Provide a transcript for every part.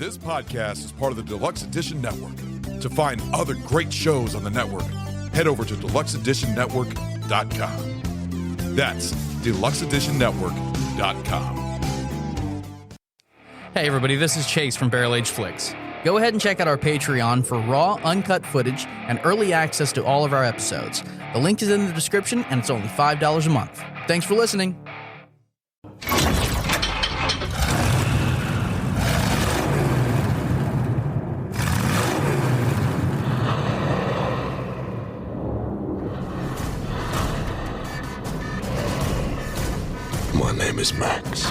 This podcast is part of the Deluxe Edition Network. To find other great shows on the network, head over to deluxeeditionnetwork.com. That's deluxeeditionnetwork.com. Hey everybody, this is Chase from Barrel Age Flicks. Go ahead and check out our Patreon for raw, uncut footage and early access to all of our episodes. The link is in the description and it's only $5 a month. Thanks for listening. My name is Max.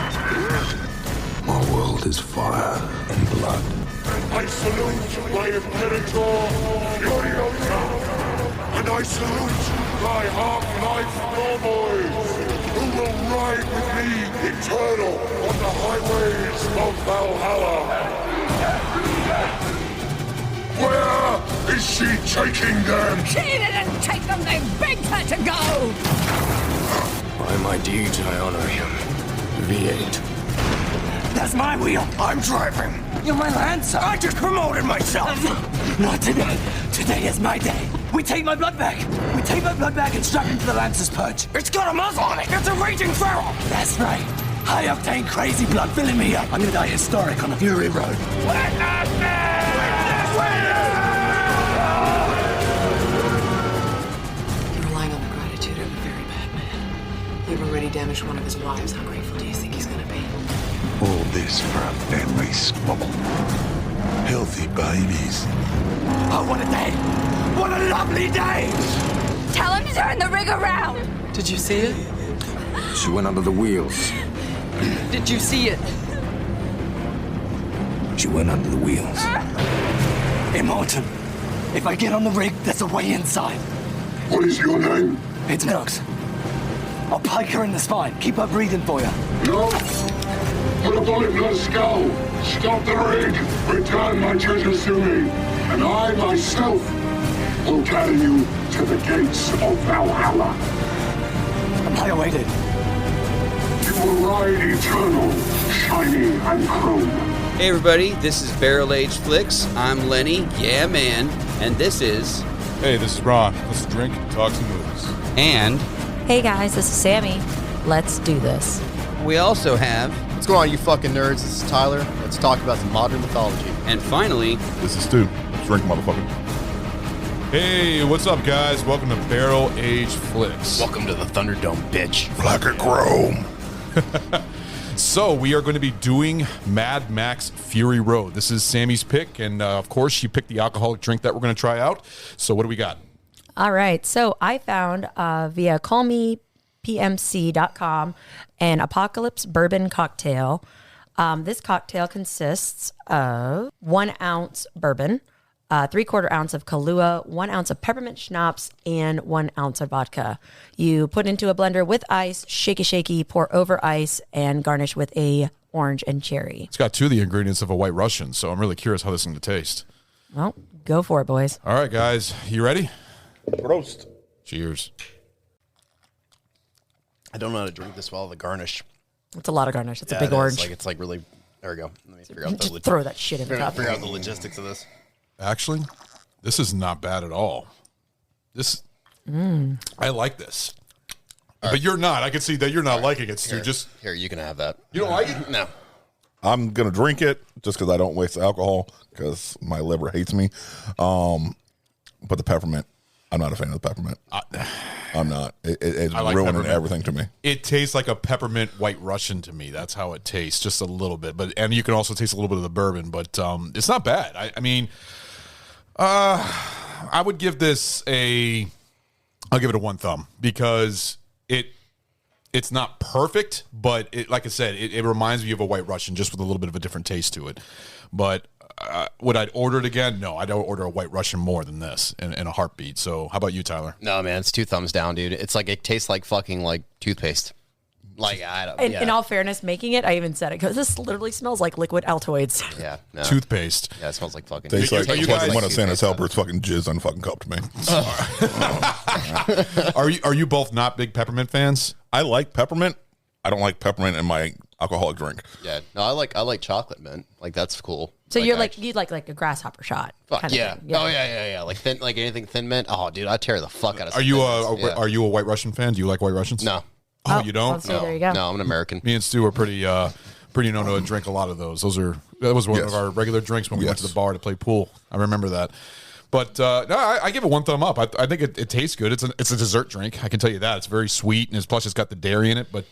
My world is fire and blood. I salute my Imperator, Furiosa, and I salute my half-life Norboys, who will ride with me eternal on the highways of Valhalla. Where is she taking them? She didn't take them, they begged her to go! By my deeds, I honor him. V8. That's my wheel. I'm driving. You're my Lancer. I just promoted myself. Not today. Today is my day. We take my blood back. We take my blood back and strap into the Lancer's perch. It's got a muzzle on it. It's a raging feral. That's right. High-octane crazy blood filling me up. I'm gonna die historic on the Fury Road. You're relying on the gratitude of a very bad man. You've already damaged one of his wives. How grateful do you think he's gonna be? All this for a family squabble. Healthy babies. Oh, what a day. What a lovely day. Tell him to turn the rig around! Did you see it? She went under the wheels. Did you see it? She went under the wheels. Immortan, if I get on the rig, there's a way inside. What is your name? It's Nox. I'll pike her in the spine. Keep her breathing for you. No. Put a bullet in her skull. Stop the rig. Return my treasures to me. And I myself will carry you to the gates of Valhalla. I awaited. You will ride eternal, shiny and chrome. Hey everybody, this is Barrel Age Flicks. I'm Lenny, yeah man, and this is... Hey, this is Ron. Let's drink, talk some movies. And Hey guys, this is Sammy. Let's do this. we also have... What's going on, you fucking nerds? This is Tyler. Let's talk about some modern mythology. And finally... This is Stu. Let's drink, motherfucker. Hey, what's up, guys? Welcome to Barrel Age Flicks. Welcome to the Thunderdome, bitch. Black and chrome. So we are going to be doing Mad Max Fury Road. This is Sammy's pick, and of course, she picked the alcoholic drink that we're going to try out. So what do we got? All right. So I found via callmepmc.com an Apocalypse Bourbon cocktail. This cocktail consists of 1 ounce bourbon, 3/4 ounce of Kahlua, 1 ounce of peppermint schnapps, and 1 ounce of vodka. You put into a blender with ice, shaky, pour over ice, and garnish with a orange and cherry. It's got 2 of the ingredients of a White Russian, so I'm really curious how this is going to taste. Well, go for it, boys. All right, guys, you ready? Roast. Cheers. I don't know how to drink this well. The garnish. It's a lot of garnish. It's a Yeah, big it is. orange. It's like really. There we go. Let me figure out the Just throw that shit in the cup. figure out the logistics of this. Actually, this is not bad at all. I like this. But you're not. I can see that you're not liking it, Stu. Here, Just here, you can have that. you don't like it? No. I'm gonna drink it just because I don't waste alcohol because my liver hates me. But the peppermint, I'm not a fan of the peppermint. I'm not. It's I like ruining peppermint. everything to me. It tastes like a peppermint White Russian to me. That's how it tastes, just a little bit. And you can also taste a little bit of the bourbon, but it's not bad. I mean, I would give this I'll give it a 1 thumb because it's not perfect, but like I said, it reminds me of a White Russian just with a little bit of a different taste to it. But would I order it again? No, I'd order a White Russian more than this in a heartbeat. So how about you, Tyler? No, man, it's 2 thumbs down, dude. It's like it tastes like fucking like toothpaste. Like I don't. In all fairness, making it, I even said it because this literally smells like liquid Altoids. Yeah, no. Toothpaste. Yeah, it smells like fucking. Tastes like you fucking guys- one of Santa's helpers fucking jizz on fucking cup to me. Are you both not big peppermint fans? I like peppermint. I don't like peppermint in my alcoholic drink. Yeah, no, I like chocolate mint. Like that's cool. So you'd like a grasshopper shot. Fuck kind of yeah. thing. Oh yeah. Like anything thin mint. Oh, dude, I tear the fuck out of. Are you are you a White Russian fan? Do you like White Russians? No. Oh, you don't? So there you go. No, I'm an American. Me and Stu are pretty known to drink a lot of those. That was one of our regular drinks when we went to the bar to play pool. I remember that. But no, I give it one thumb up. I think it tastes good. It's a dessert drink. I can tell you that. It's very sweet, and plus it's got the dairy in it. But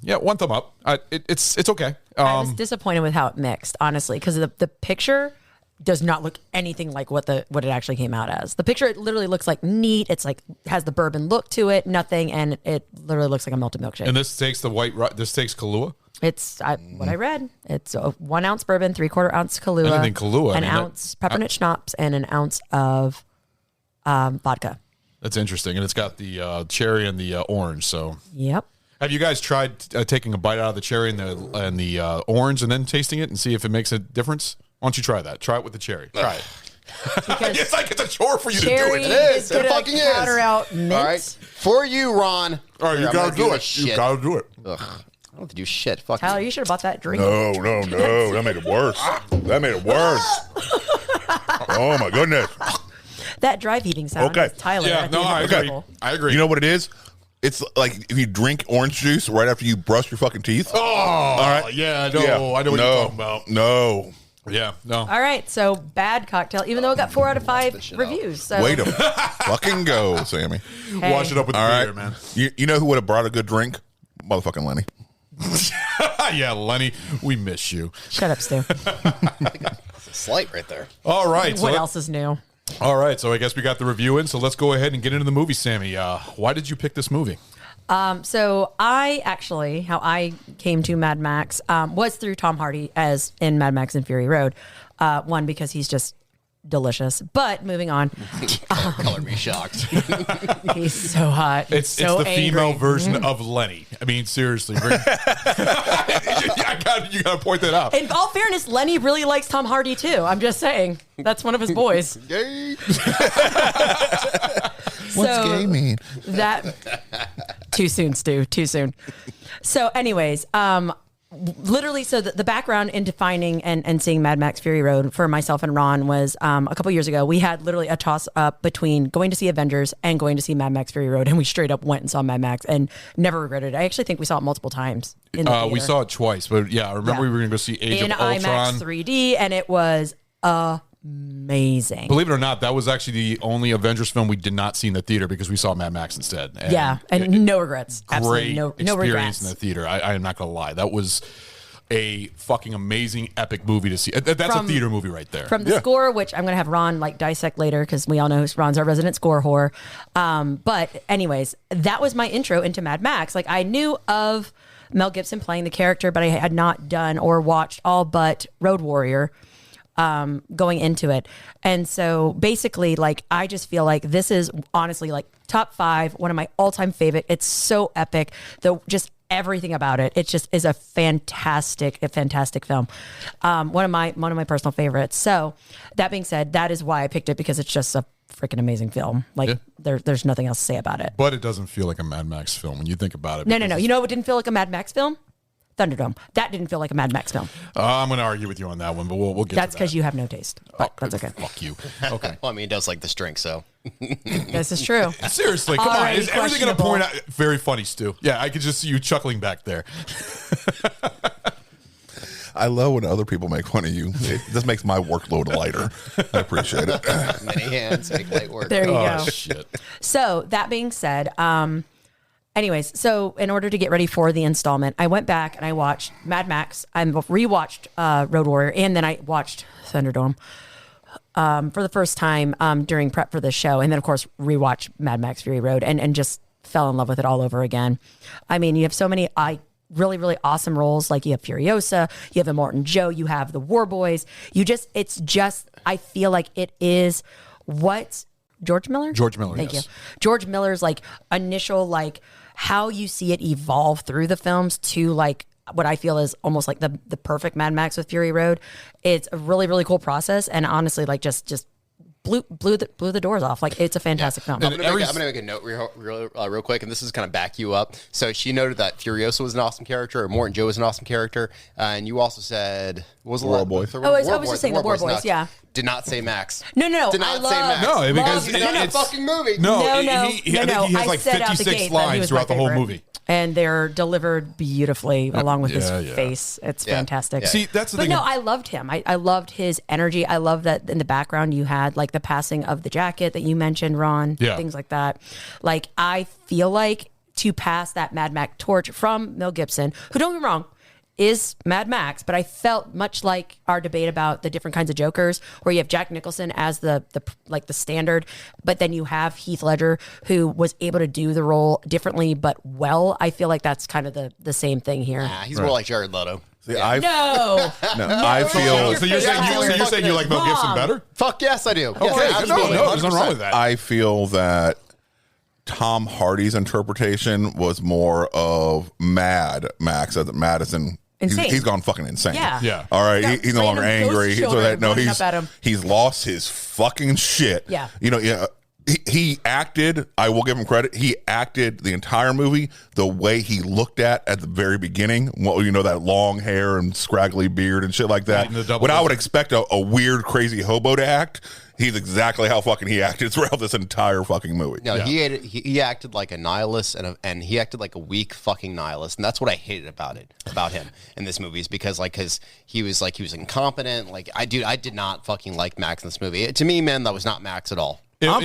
yeah, one thumb up. It's okay. I was disappointed with how it mixed, honestly, because the picture does not look anything like what it actually came out as. The picture, it literally looks like neat. It's like has the bourbon look to it, nothing, and it literally looks like a melted milkshake. And this takes Kahlua. It's what I read. It's a 1 ounce bourbon, 3/4 ounce Kahlua, Anything Kahlua, an ounce peppermint schnapps, and an ounce of vodka. That's interesting, and it's got the cherry and the orange. So, yep. Have you guys tried taking a bite out of the cherry and the orange, and then tasting it and see if it makes a difference? Why don't you try that? Try it with the cherry. Try it. It's like it's a chore for you to do it. It is. It fucking is. Powder out mint. All right, for you, Ron. All right, you gotta do it. You gotta do it. Ugh. I don't have to do shit. Fuck Tyler, you should have bought that drink. No. That made it worse. Oh my goodness. That drive heating sound. Okay. Is Tyler. Yeah, at the no, end of I the agree. table. I agree. You know what it is? It's like if you drink orange juice right after you brush your fucking teeth. Oh, all right. Yeah, I know what you're talking about. No. Yeah, no. All right, so bad cocktail, even though it got 4 out of 5 reviews. So. Way to fucking go, Sammy. Hey. Wash it up with the All beer, right. man. You know who would have brought a good drink? Motherfucking Lenny. Yeah, Lenny, we miss you. Shut up, Stu. It's a slight right there. All right. What else is new? All right, so I guess we got the review in, so let's go ahead and get into the movie, Sammy. Why did you pick this movie? So how I came to Mad Max was through Tom Hardy as in Mad Max and Fury Road. One, because he's just delicious. But moving on. Color me shocked. He's so hot. It's so the angry. female version of Lenny. I mean, seriously. You got to point that out. In all fairness, Lenny really likes Tom Hardy too. I'm just saying. That's one of his boys. Gay. What's gay mean? That too soon, Stu. Too soon. So, anyways, literally, so the background into finding and seeing Mad Max Fury Road for myself and Ron was a couple years ago. We had literally a toss up between going to see Avengers and going to see Mad Max Fury Road, and we straight up went and saw Mad Max and never regretted it. I actually think we saw it multiple times in the theater. We saw it twice, but yeah, I remember we were going to go see Age in of Ultron. IMAX 3D, and it was amazing. Believe it or not, that was actually the only Avengers film we did not see in the theater because we saw Mad Max instead. And no regrets. Absolutely Great no experience regrets. in the theater. I am not going to lie. That was a fucking amazing epic movie to see. That's a theater movie right there. From the score, which I'm going to have Ron dissect later because we all know Ron's our resident score whore. But anyways, that was my intro into Mad Max. Like I knew of Mel Gibson playing the character, but I had not done or watched all but Road Warrior going into it. And so basically, like, I just feel like this is honestly like top 5, one of my all-time favorite. It's so epic. Just everything about it. It just is a fantastic film. One of my personal favorites. So that being said, that is why I picked it, because it's just a freaking amazing film. Like there's nothing else to say about it. But it doesn't feel like a Mad Max film when you think about it. No. You know what didn't feel like a Mad Max film? Thunderdome. That didn't feel like a Mad Max film. I'm going to argue with you on that one, but we'll get to that. That's because you have no taste. But that's okay. Fuck you. Okay. Well, I mean, he does like this drink, so. This is true. Seriously, come on. Already Is everything going to questionable. point out? Very funny, Stu. Yeah, I could just see you chuckling back there. I love when other people make fun of you. This makes my workload lighter. I appreciate it. Many hands make light work. There you go. Shit. So that being said, anyways, so in order to get ready for the installment, I went back and I watched Mad Max. I rewatched Road Warrior, and then I watched Thunderdome for the first time during prep for this show. And then, of course, rewatched Mad Max Fury Road and just fell in love with it all over again. I mean, you have so many really, really awesome roles. Like you have Furiosa, you have Immortan Joe, you have the War Boys. I feel like it is what George Miller? George Miller, Thank yes. you. George Miller's like initial, like how you see it evolve through the films to like what I feel is almost like the perfect Mad Max with Fury Road. It's a really, really cool process. And honestly, like just blew the doors off. Like, it's a fantastic film. I'm gonna make a note real quick, and this is kind of back you up. So she noted that Furiosa was an awesome character, or Morton Joe was an awesome character, and you also said what was the War Boys? I was just saying the War Boys. Yeah. Did not say Max. No. Did not say Max. No, because it's not a fucking movie. I think he has like said out the 56 gate that he lines was throughout my the whole favorite. movie. And they're delivered beautifully along with his Yeah. face. It's fantastic. See, that's the But thing. no, I loved him. I loved his energy. I love that in the background you had like the passing of the jacket that you mentioned, Ron. Yeah. Things like that. Like, I feel like to pass that Mad Max torch from Mel Gibson, who, don't get me wrong, is Mad Max, but I felt much like our debate about the different kinds of Jokers, where you have Jack Nicholson as the standard, but then you have Heath Ledger, who was able to do the role differently but well. I feel like that's kind of the same thing here. He's more like Jared Leto. See, No. I feel. So you're saying you like Mel Gibson better? Fuck yes, I do. Okay, Yes, no, absolutely. there's nothing wrong with that. I feel that Tom Hardy's interpretation was more of Mad Max, as Mad is in. Insane. He's gone fucking insane. Yeah. All right. Got He's no longer random ghost angry. So children that running up at him. he's lost his fucking shit. Yeah. You know, he acted, I will give him credit, he acted the entire movie the way he looked at the very beginning. Well, you know, that long hair and scraggly beard and shit like that. Right, and the double When I would vision. expect a weird, crazy hobo to act, he's exactly how fucking he acted throughout this entire fucking movie. No, he acted like a nihilist, and he acted like a weak fucking nihilist, and that's what I hated about him in this movie, is because he was incompetent. Like, I did not fucking like Max in this movie. To me, man, that was not Max at all. I'm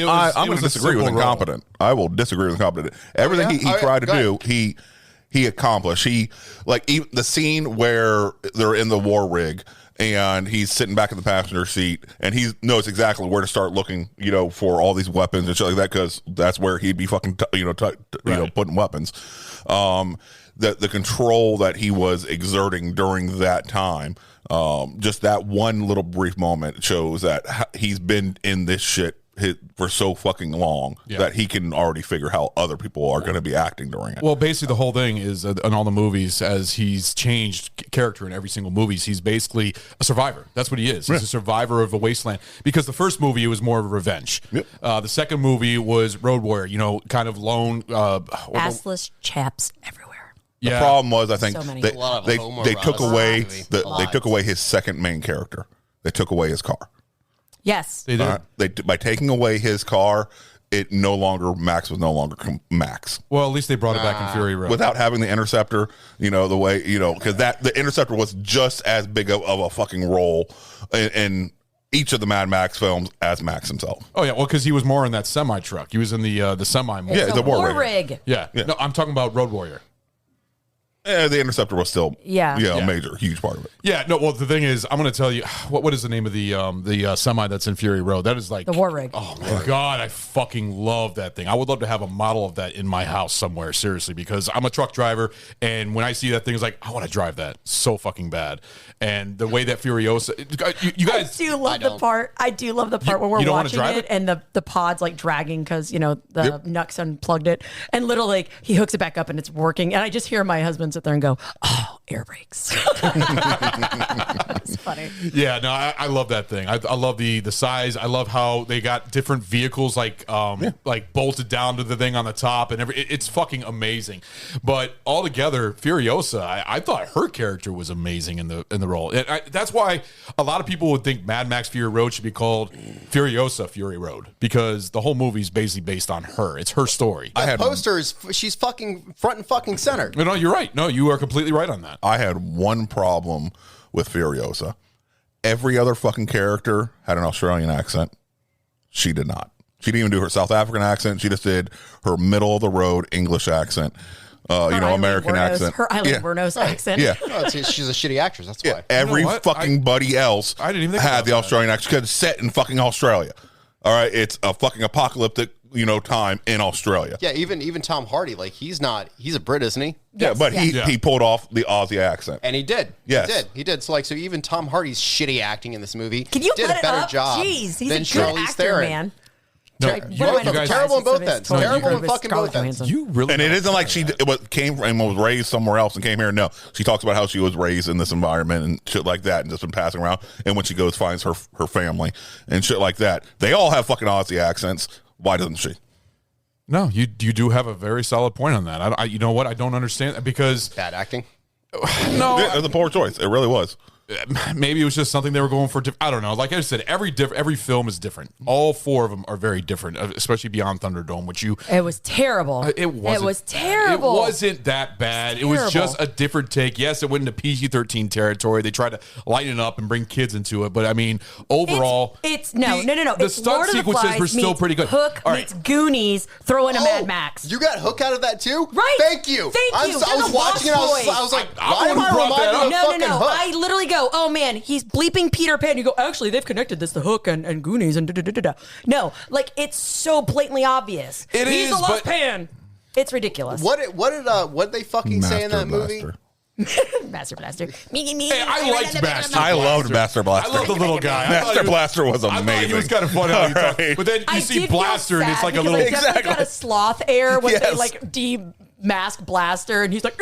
going to disagree with incompetent. I will disagree with incompetent. Everything he tried to do, he accomplished. Even the scene where they're in the war rig and he's sitting back in the passenger seat and he knows exactly where to start looking, you know, for all these weapons and shit like that, because that's where he'd be fucking, putting weapons. The control that he was exerting during that time, just that one little brief moment shows that he's been in this shit for so fucking long that he can already figure how other people are going to be acting during it. Well, basically the whole thing is in all the movies, as he's changed character in every single movie, he's basically a survivor. That's what he is. He's a survivor of a wasteland. Because the first movie was more of a revenge. Yep. The second movie was Road Warrior, you know, kind of lone. Assless chaps everywhere. The problem was, I think So many. they took away they took away his second main character. They took away his car. Yes. They did. By taking away his car, Max was no longer Max. Well, at least they brought it back in Fury Road. Without having the Interceptor, you know, the way, you know, because the Interceptor was just as big of a fucking role in each of the Mad Max films as Max himself. Oh yeah, well, because he was more in that semi truck. He was in the semi movie. Yeah, the war rig. Yeah. No, I'm talking about Road Warrior. The Interceptor was still a major, huge part of it. Yeah, no. Well, the thing is, I'm going to tell you what is the name of the semi that's in Fury Road? That is like The war rig. Oh my god, I fucking love that thing. I would love to have a model of that in my house somewhere, seriously, because I'm a truck driver, and when I see that thing, it's like I want to drive that so fucking bad. And the way that Furiosa, you guys, I do love the part. I do love the part when we're you don't wanna watching drive it and the pod's like dragging because you know the Nux unplugged it, and literally like, he hooks it back up and it's working, and I just hear my husband sit there and go, "Oh, air brakes." It's funny. Yeah, no, I love that thing. I love the size. I love how they got different vehicles like bolted down to the thing on the top and it's fucking amazing. But altogether, Furiosa, I thought her character was amazing in the role. That's why a lot of people would think Mad Max Fury Road should be called Furiosa Fury Road, because the whole movie's basically based on her. It's her story. The poster is she's fucking front and fucking center. No, you're right. No, you are completely right on that. I had one problem with Furiosa. Every other fucking character had an Australian accent. She did not. She didn't even do her South African accent. She just did her middle of the road English accent. American accent. Her Island Burnos accent. Yeah. She's a shitty actress. That's why. Every fucking buddy else I didn't even think had about the that. Australian accent because it's set in fucking Australia. All right. It's a fucking apocalyptic, time in Australia. Yeah, even Tom Hardy, like he's a Brit, isn't he? Yeah, but he pulled off the Aussie accent. And he did. Yes. He did. So even Tom Hardy's shitty acting in this movie Can you did let a it better up? job Jeez, he's than a good Charlize actor, Theron. man. No, terrible on both ends. Terrible on fucking both ends. You really, and it isn't like she came and was raised somewhere else and came here. No, she talks about how she was raised in this environment and shit like that, and just been passing around. And when she goes, finds her family and shit like that. They all have fucking Aussie accents. Why doesn't she? No, you do have a very solid point on that. You know what? I don't understand that because bad acting. No, it was a poor choice. It really was. Maybe it was just something they were going for. I don't know. Like I said, every film is different. All four of them are very different, especially Beyond Thunderdome, which It was terrible. It was terrible. It wasn't that bad. It was just a different take. Yes, it went into PG-13 territory. They tried to lighten it up and bring kids into it, but I mean, overall, no. The It's stunt Lord of the sequences Flies were still meets pretty good. Hook All meets Goonies. Throw in a Mad Max. You got Hook out of that too, right? Thank you. I was watching it. I was like, why am I reminded of fucking Hook? I literally go, oh man, he's bleeping Peter Pan. You go, actually, they've connected this to Hook and Goonies and da-da-da-da-da. No, like it's so blatantly obvious. He's a lost Pan. It's ridiculous. What did they fucking say in that movie? Master Blaster. Hey, I liked Master. I loved Master Blaster. I love the little guy. Master Blaster was amazing. I thought he was kind of funny how he talked. Right. But then you see Blaster and it's like a little. I definitely got a sloth air when they like de-mask Blaster and he's like,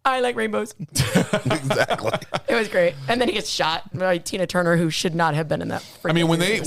I like rainbows. Exactly. It was great. And then he gets shot by Tina Turner, who should not have been in that. I mean, when they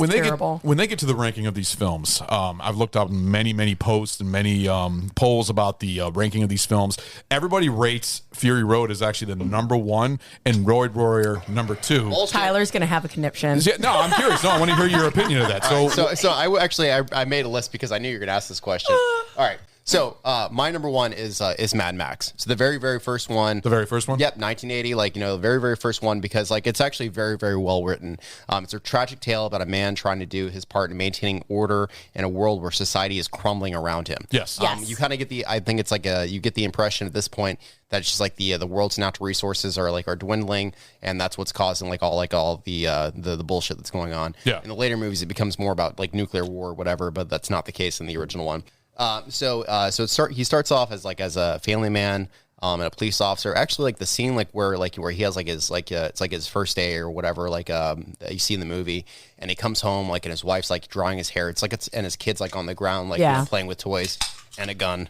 get to the ranking of these films, I've looked up many posts and many polls about the ranking of these films. Everybody rates Fury Road as actually the number one and Road Warrior number two. Tyler's going to have a conniption. Yeah, no, I'm curious. No, I want to hear your opinion of that. So I made a list because I knew you were going to ask this question. All right. So my number one is Mad Max. So the very, very first one. The very first one? Yep, 1980. Like, the very, very first one because, like, it's actually very, very well written. It's a tragic tale about a man trying to do his part in maintaining order in a world where society is crumbling around him. Yes. You kind of get I think it's like you get the impression at this point that it's just like the world's natural resources are dwindling, and that's what's causing all the bullshit that's going on. Yeah. In the later movies, it becomes more about like nuclear war or whatever, but that's not the case in the original one. He starts off as a family man and a police officer. Actually, like the scene where he has his it's like his first day or whatever, that you see in the movie, and he comes home and his wife's drying his hair. And his kid's on the ground playing with toys and a gun.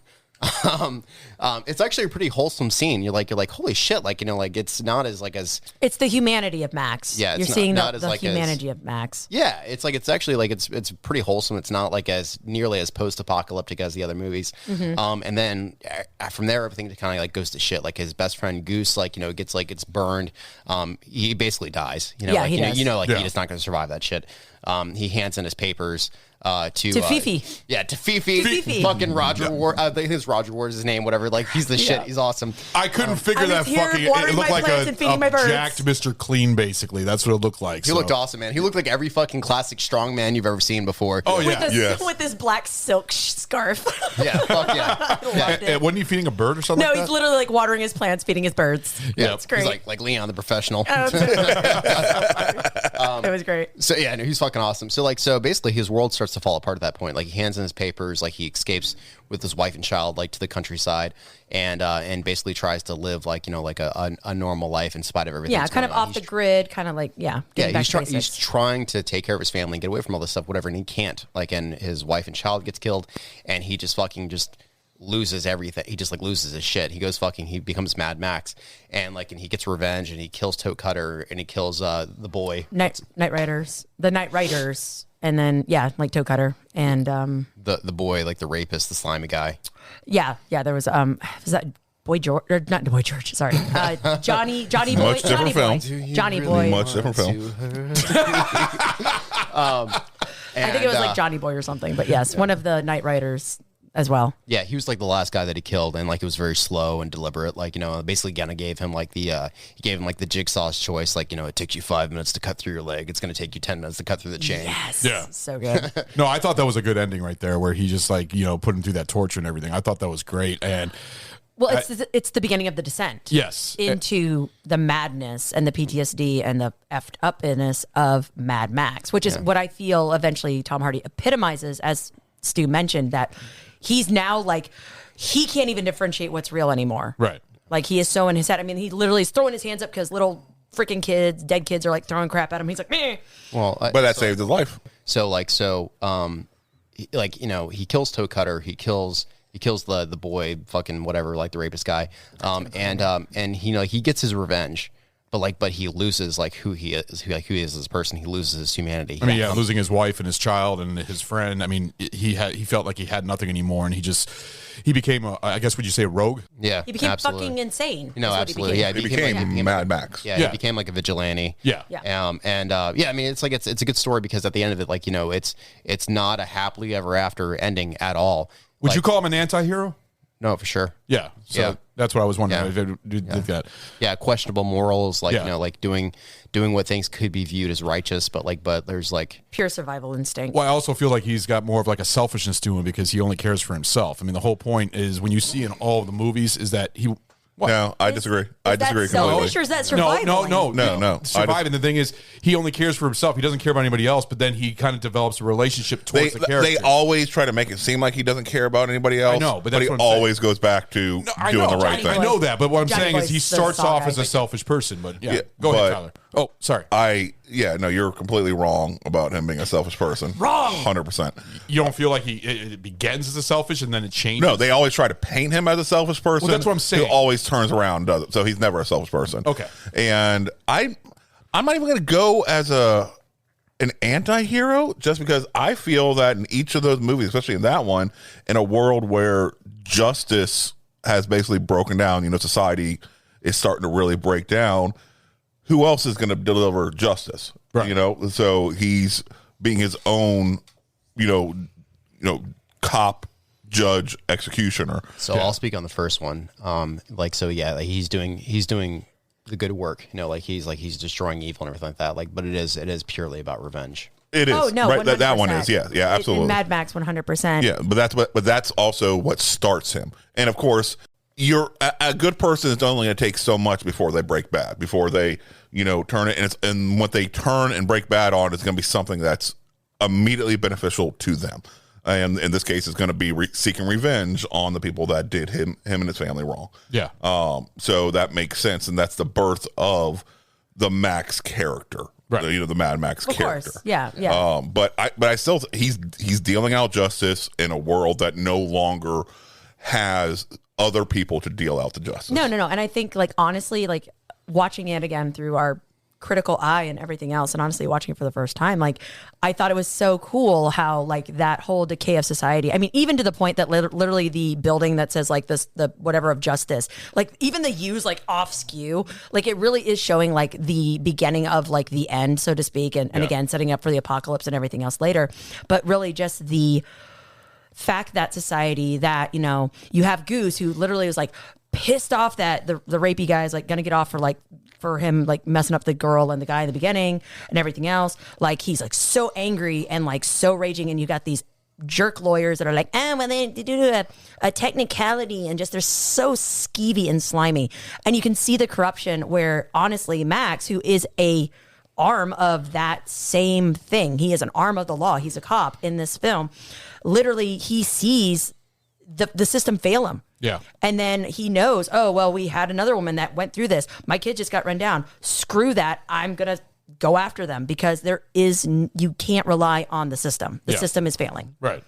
It's actually a pretty wholesome scene. You're like holy shit, it's not as it's the humanity of Max. Yeah, you're seeing the humanity of Max. Yeah, it's actually it's pretty wholesome. It's not as nearly as post-apocalyptic as the other movies. Mm-hmm. And then from there, everything kind of goes to shit. His best friend Goose gets burned. He basically dies. He does. He's not going to survive that shit. He hands in his papers to Fifi. To Fifi. Fucking Roger Ward. I think it's Roger Ward is his name, whatever. He's the shit. He's awesome. I couldn't figure that fucking. It looked like a jacked Mr. Clean, basically. That's what it looked like. He looked awesome, man. He looked like every fucking classic strong man you've ever seen before. Oh, yeah. With this black silk scarf. Yeah, fuck yeah. Wasn't he feeding a bird or something? No, he's literally watering his plants, feeding his birds. Yeah, it's great. He's like Leon the Professional. It was great. So yeah, he's fucking awesome. So basically his world starts to fall apart at that point. He hands in his papers, he escapes with his wife and child to the countryside and basically tries to live a normal life in spite of everything. Yeah, kind of off the grid, kind of he's trying to take care of his family and get away from all this stuff, whatever, and he can't. And his wife and child gets killed, and he just loses everything. He just loses his shit. He goes he becomes Mad Max, and he gets revenge, and he kills Tote Cutter, and he kills the boy. Night Riders, and then Tote Cutter and the boy, the rapist, the slimy guy. Yeah. There was that Boy George, or not Boy George? Sorry, Johnny Boy. Much different film. Johnny Boy. Much different film. I think it was Johnny Boy or something, but yes, one of the Night Riders as well. Yeah, he was the last guy that he killed, and it was very slow and deliberate. Basically Genna gave him the Jigsaw's choice. It takes you 5 minutes to cut through your leg. It's going to take you 10 minutes to cut through the chain. Yes. Yeah. So good. No, I thought that was a good ending right there, where he just put him through that torture and everything. I thought that was great. And well, it's the beginning of the descent. Yes. Into the madness and the PTSD and the effed upness of Mad Max, which is what I feel eventually Tom Hardy epitomizes, as Stu mentioned, that he's now he can't even differentiate what's real anymore. Right. He is so in his head. I mean, he literally is throwing his hands up because little freaking kids, dead kids are throwing crap at him. He's like, meh. Well, but that saved his life. Like, you know, he kills Toe Cutter, he kills the boy, fucking whatever, like the rapist guy, and you know, he gets his revenge. But he loses like who he is, who he is as a person. He loses his humanity. I mean, losing his wife and his child and his friend. I mean, he felt like he had nothing anymore, and he became I guess would you say a rogue? Yeah, he became fucking insane. No, absolutely. He became Mad Max. Yeah, he became like a vigilante. Yeah. I mean, it's like it's a good story because at the end of it, like, you know, it's not a happily ever after ending at all. Would you call him an anti-hero? No, for sure. Yeah. So that's what I was wondering. Yeah, questionable morals, like, you know, like doing what things could be viewed as righteous, but there's like pure survival instinct. Well, I also feel like he's got more of like a selfishness to him because he only cares for himself. I mean, the whole point is when you see in all of the movies is that he. What? No, I disagree. I disagree completely. Selfish or is that survival? No. Surviving. The thing is, he only cares for himself. He doesn't care about anybody else. But then he kind of develops a relationship towards the character. They always try to make it seem like he doesn't care about anybody else. I know, but he always goes back to doing the right thing. I know that, but what I'm saying is he starts off as a selfish person. But go ahead, Tyler. Oh, sorry. No, you're completely wrong about him being a selfish person. Wrong. 100%. You don't feel like it begins as a selfish and then it changes? No, they always try to paint him as a selfish person. Well, that's what I'm saying. He always turns around and does it. So he's never a selfish person. Okay. And I'm not even going to go as an anti-hero just because I feel that in each of those movies, especially in that one, in a world where justice has basically broken down, you know, society is starting to really break down, who else is going to deliver justice? Right. You know, so he's being his own, you know, cop, judge, executioner. So I'll speak on the first one. He's doing the good work. You know, he's destroying evil and everything like that. Like, but it is purely about revenge. It is. Oh no, right? That one is. Yeah, absolutely. In Mad Max, 100%. Yeah, but that's also what starts him. And of course, you're a good person is only going to take so much before they break bad, before they, you know, turn it. And what they turn and break bad on is going to be something that's immediately beneficial to them. And in this case, it's going to be seeking revenge on the people that did him and his family wrong. Yeah. So that makes sense, and that's the birth of the Max character, right? You know, the Mad Max character. Course. Yeah. But I still he's dealing out justice in a world that no longer has other people to deal out the justice. No. And I think, like, honestly, like, watching it again through our critical eye and everything else, and honestly watching it for the first time, like, I thought it was so cool how, like, that whole decay of society, I mean, even to the point that literally the building that says, like, this, the whatever of justice, like, even the U's, like, off skew, like, it really is showing, like, the beginning of, like, the end, so to speak, and again, setting up for the apocalypse and everything else later, but really just the fact that society that, you know, you have Goose, who literally was, like, pissed off that the rapey guy is, like, gonna get off for him, like, messing up the girl and the guy in the beginning and everything else. Like, he's, like, so angry and, like, so raging, and you got these jerk lawyers that are like, well, they do a technicality, and just they're so skeevy and slimy. And you can see the corruption where, honestly, Max, who is a arm of that same thing, he is an arm of the law, he's a cop in this film, literally he sees the system fail him. Yeah. And then he knows, oh, well, we had another woman that went through this. My kid just got run down. Screw that. I'm going to go after them because you can't rely on the system. The system is failing. Right.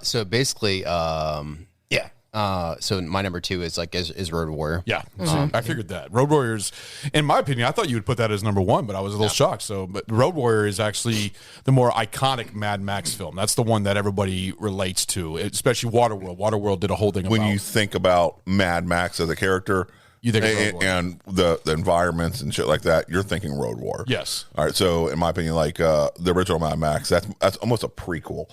So basically, so my number 2 is is Road Warrior. Yeah. I figured that. Road Warriors, in my opinion, I thought you would put that as number 1, but I was a little shocked. So, but Road Warrior is actually the more iconic Mad Max film. That's the one that everybody relates to, especially Waterworld. Waterworld did a whole thing about. When you think about Mad Max as a character, you think and the environments and shit like that, you're thinking Road War. Yes. All right. So, in my opinion, like the original Mad Max, that's almost a prequel.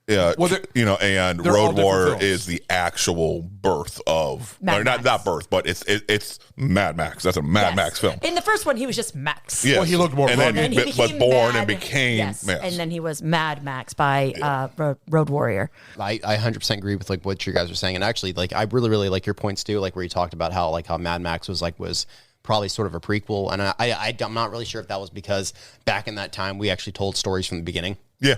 Yeah, and Road Warrior is the actual birth of not birth, but it's Mad Max. That's a Mad Max film. In the first one, he was just Max. Yes. Well, he looked more, and then but born and became, and then he was Mad Max by Road Warrior. I 100% agree with like what you guys are saying, and actually, like, I really really like your points too, like where you talked about how Mad Max was probably sort of a prequel, and I'm not really sure if that was because back in that time we actually told stories from the beginning. Yeah.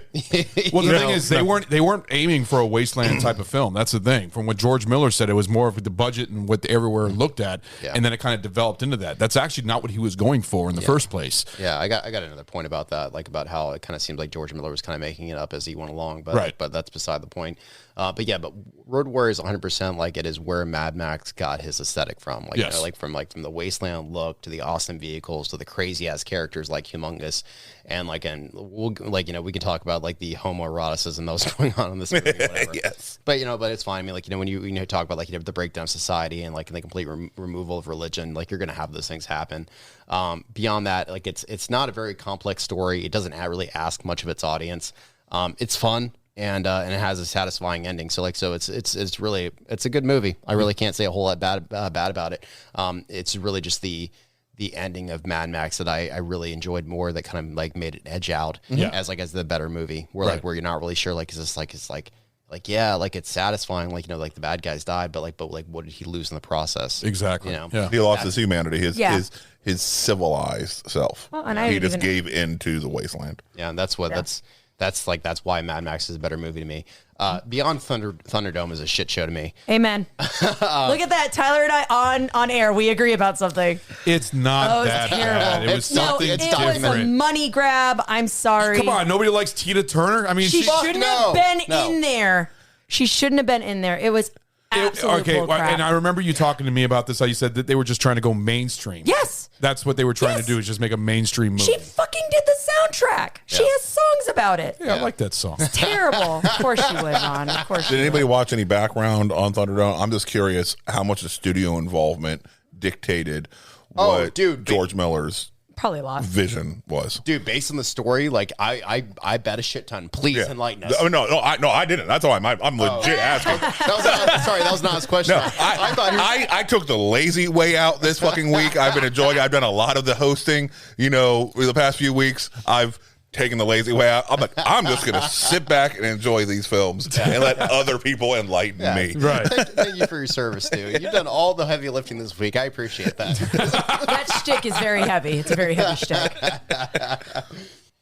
Well, the thing is, they weren't aiming for a wasteland type of film. That's the thing. From what George Miller said, it was more of the budget and what everywhere looked at, and then it kind of developed into that. That's actually not what he was going for in the first place. Yeah, I got another point about that, like about how it kind of seemed like George Miller was kind of making it up as he went along, but that's beside the point. But Road Warrior is 100% like it is where Mad Max got his aesthetic from. Like, you know, from the wasteland look to the awesome vehicles to the crazy ass characters like Humongous, and we can talk about like the homoeroticism that was going on in this movie. Whatever. Yes, but it's fine. I mean, like, when you talk about like the breakdown of society and like the complete removal of religion, like you're gonna have those things happen. Beyond that, like it's not a very complex story. It doesn't really ask much of its audience. It's fun. And it has a satisfying ending. So it's really a good movie. I really can't say a whole lot bad about it. It's really just the ending of Mad Max that I really enjoyed more. That kind of like made it edge out as the better movie. Where you're not really sure like it's satisfying. Like like the bad guys died, but what did he lose in the process? Exactly. He lost his humanity, his civilized self. Well, and he just gave in to the wasteland. Yeah, and that's why Mad Max is a better movie to me. Beyond Thunderdome is a shit show to me. Amen. Look at that. Tyler and I on air. We agree about something. It's not that bad. It was something different. It was a money grab. I'm sorry. Come on. Nobody likes Tina Turner. I mean, she shouldn't have been in there. She shouldn't have been in there. It was absolute bullcrap. And I remember you talking to me about this. How you said that they were just trying to go mainstream. Yes. That's what they were trying to do, is just make a mainstream movie. She fucking did the soundtrack. She has songs about it. Yeah, I like that song. It's terrible. Of course you would, Ron. Of course. Did anybody watch any background on Thunderdome? I'm just curious how much the studio involvement dictated what George Miller's probably a lot vision was. Dude, based on the story, like I bet a shit ton. Please enlighten us. Oh, no, I didn't. That's why I'm legit asking. That was not his question. No, I took the lazy way out this fucking week. I've been enjoying it. I've done a lot of the hosting, the past few weeks. I've taken the lazy way out. I'm like, I'm just going to sit back and enjoy these films and let other people enlighten me. Right. Thank you for your service, dude. You've done all the heavy lifting this week. I appreciate that. That shtick is very heavy. It's a very heavy shtick.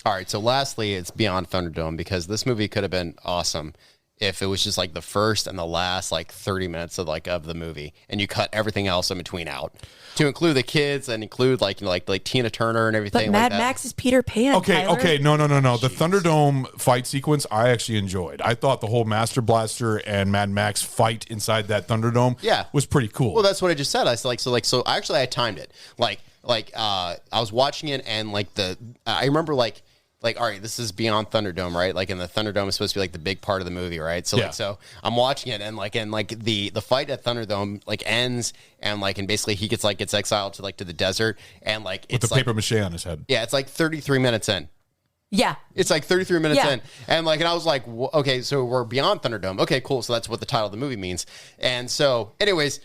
All right, so lastly, it's Beyond Thunderdome, because this movie could have been awesome if it was just like the first and the last 30 minutes of the movie, and you cut everything else in between out to include the kids and include like Tina Turner and everything. But like Mad that. Max is Peter Pan. Tyler. Okay, no. The Thunderdome fight sequence I actually enjoyed. I thought the whole Master Blaster and Mad Max fight inside that Thunderdome was pretty cool. Well, that's what I just said. I said so actually I timed it. I was watching it, and I remember all right, this is Beyond Thunderdome, right? And the Thunderdome is supposed to be the big part of the movie, right? So so I'm watching it, and the fight at Thunderdome ends, and basically he gets exiled to the desert, and with the paper mache on his head. Yeah, it's 33 minutes in. Yeah. It's 33 minutes in. And I was like, okay, so we're Beyond Thunderdome. Okay, cool. So that's what the title of the movie means. And so anyways,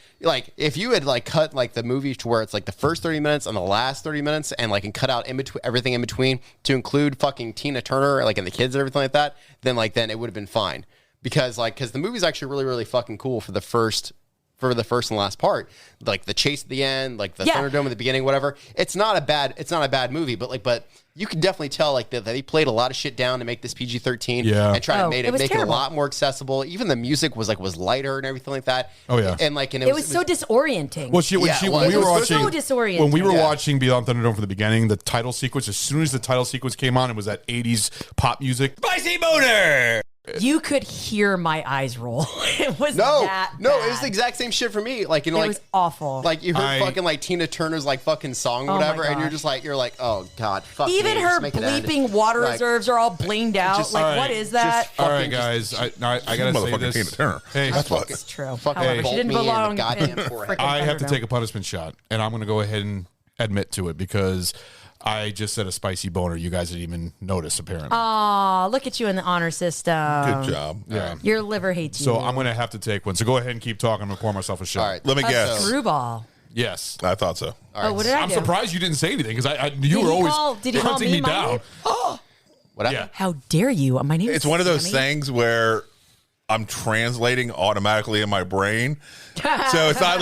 if you had cut the movie to where it's the first 30 minutes and the last 30 minutes and and cut out in between everything in between to include fucking Tina Turner and the kids and everything like that, then it would have been fine. Because the movie's actually really, really fucking cool for the first and last part, the chase at the end, the Thunderdome at the beginning, whatever. It's not a bad movie, but you can definitely tell that he played a lot of shit down to make this PG-13 and try to make it a lot more accessible. Even the music was lighter and everything like that. Oh yeah, and it was so disorienting. When we were watching, so disorienting. When we were watching Beyond Thunderdome for the beginning, the title sequence, as soon as the title sequence came on, it was that 80s pop music. Spicy boner. You could hear my eyes roll. It was that bad. It was the exact same shit for me. It was awful. You heard fucking Tina Turner's fucking song or whatever, and you're like, oh god, fuck. Even her bleeping water reserves are all blinged out. What is that? All right, guys, I gotta say this. Tina Turner. Hey, that's what. It's true. However, she didn't belong. I have to take a punishment shot, and I'm gonna go ahead and admit to it because I just said a spicy boner. You guys didn't even notice, apparently. Aw, look at you in the honor system. Good job. Yeah. Your liver hates you. So I'm going to have to take one. So go ahead and keep talking. I'm going to pour myself a shot. All right. Let me guess. Screwball. Yes. I thought so. Oh, what did I I'm do? surprised you didn't say anything because you were always did he call hunting me down. Oh. What happened? How dare you? My name is It's one of those Sammy. things where I'm translating automatically in my brain. So it's not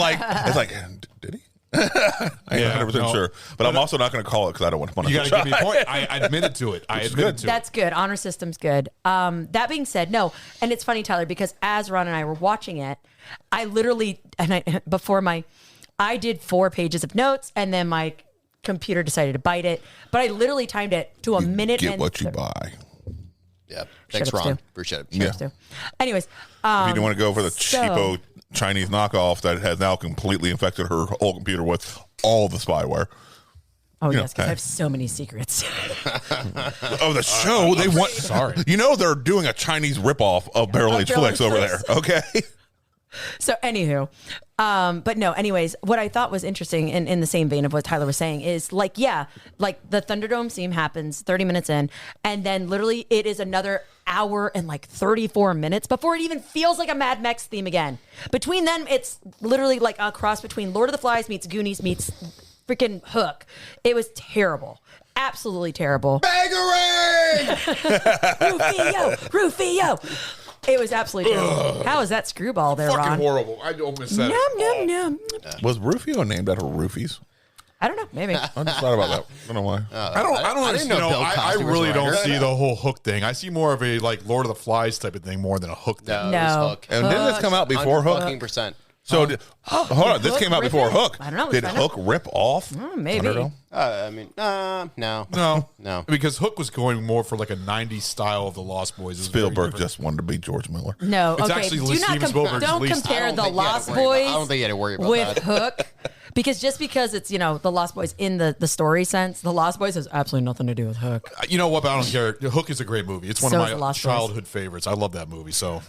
did he? I ain't 100% sure, but I'm also not going to call it because I don't want to punish. You got to give me a point. I admitted to it. I admitted to it. That's good. Honor system's good. That being said, no, and it's funny, Tyler, because as Ron and I were watching it, I literally I did 4 pages of notes, and then my computer decided to bite it, but I literally timed it to a minute. Get what you buy. Yeah. Thanks, Ron. Appreciate it. Stu. Anyways, if you don't want to go for the cheapo Chinese knockoff that has now completely infected her whole computer with all the spyware. Oh, yes, because I have so many secrets. The show, they want... Sorry. You know they're doing a Chinese ripoff of Barrel Age Flicks over there, okay? So, anywho, but no, anyways, what I thought was interesting in the same vein of what Tyler was saying is like the Thunderdome scene happens 30 minutes in, and then literally it is another hour and like 34 minutes before it even feels like a Mad Max theme again. Between them, it's literally like a cross between Lord of the Flies meets Goonies meets freaking Hook. It was terrible. Absolutely terrible. Bangarang! Rufio! It was absolutely terrible. How is that screwball there, Fucking Ron? horrible. I almost said Num, num, num. Was Rufio named after Roofies? I don't know. Maybe. I just thought about that. I don't know why. I don't understand. I really don't see the whole Hook thing. I see more of a like Lord of the Flies type of thing more than a Hook thing. No. Hook. And didn't this come out before Hook? 100%. So, hold on. This came out before Hook. I don't know. Did Hook rip off? Maybe. Thunderdome? No. Because Hook was going more for like a 90s style of the Lost Boys. Spielberg just wanted to be George Miller. No, It's okay. actually Do Steven not Spielberg's don't least- compare the Lost I Boys don't think you had to worry about with that. Hook. Because just because it's, the Lost Boys in the story sense, the Lost Boys has absolutely nothing to do with Hook. You know what? But I don't care. Hook is a great movie. It's one So of is The my Lost Boys. childhood favorites. I love that movie. So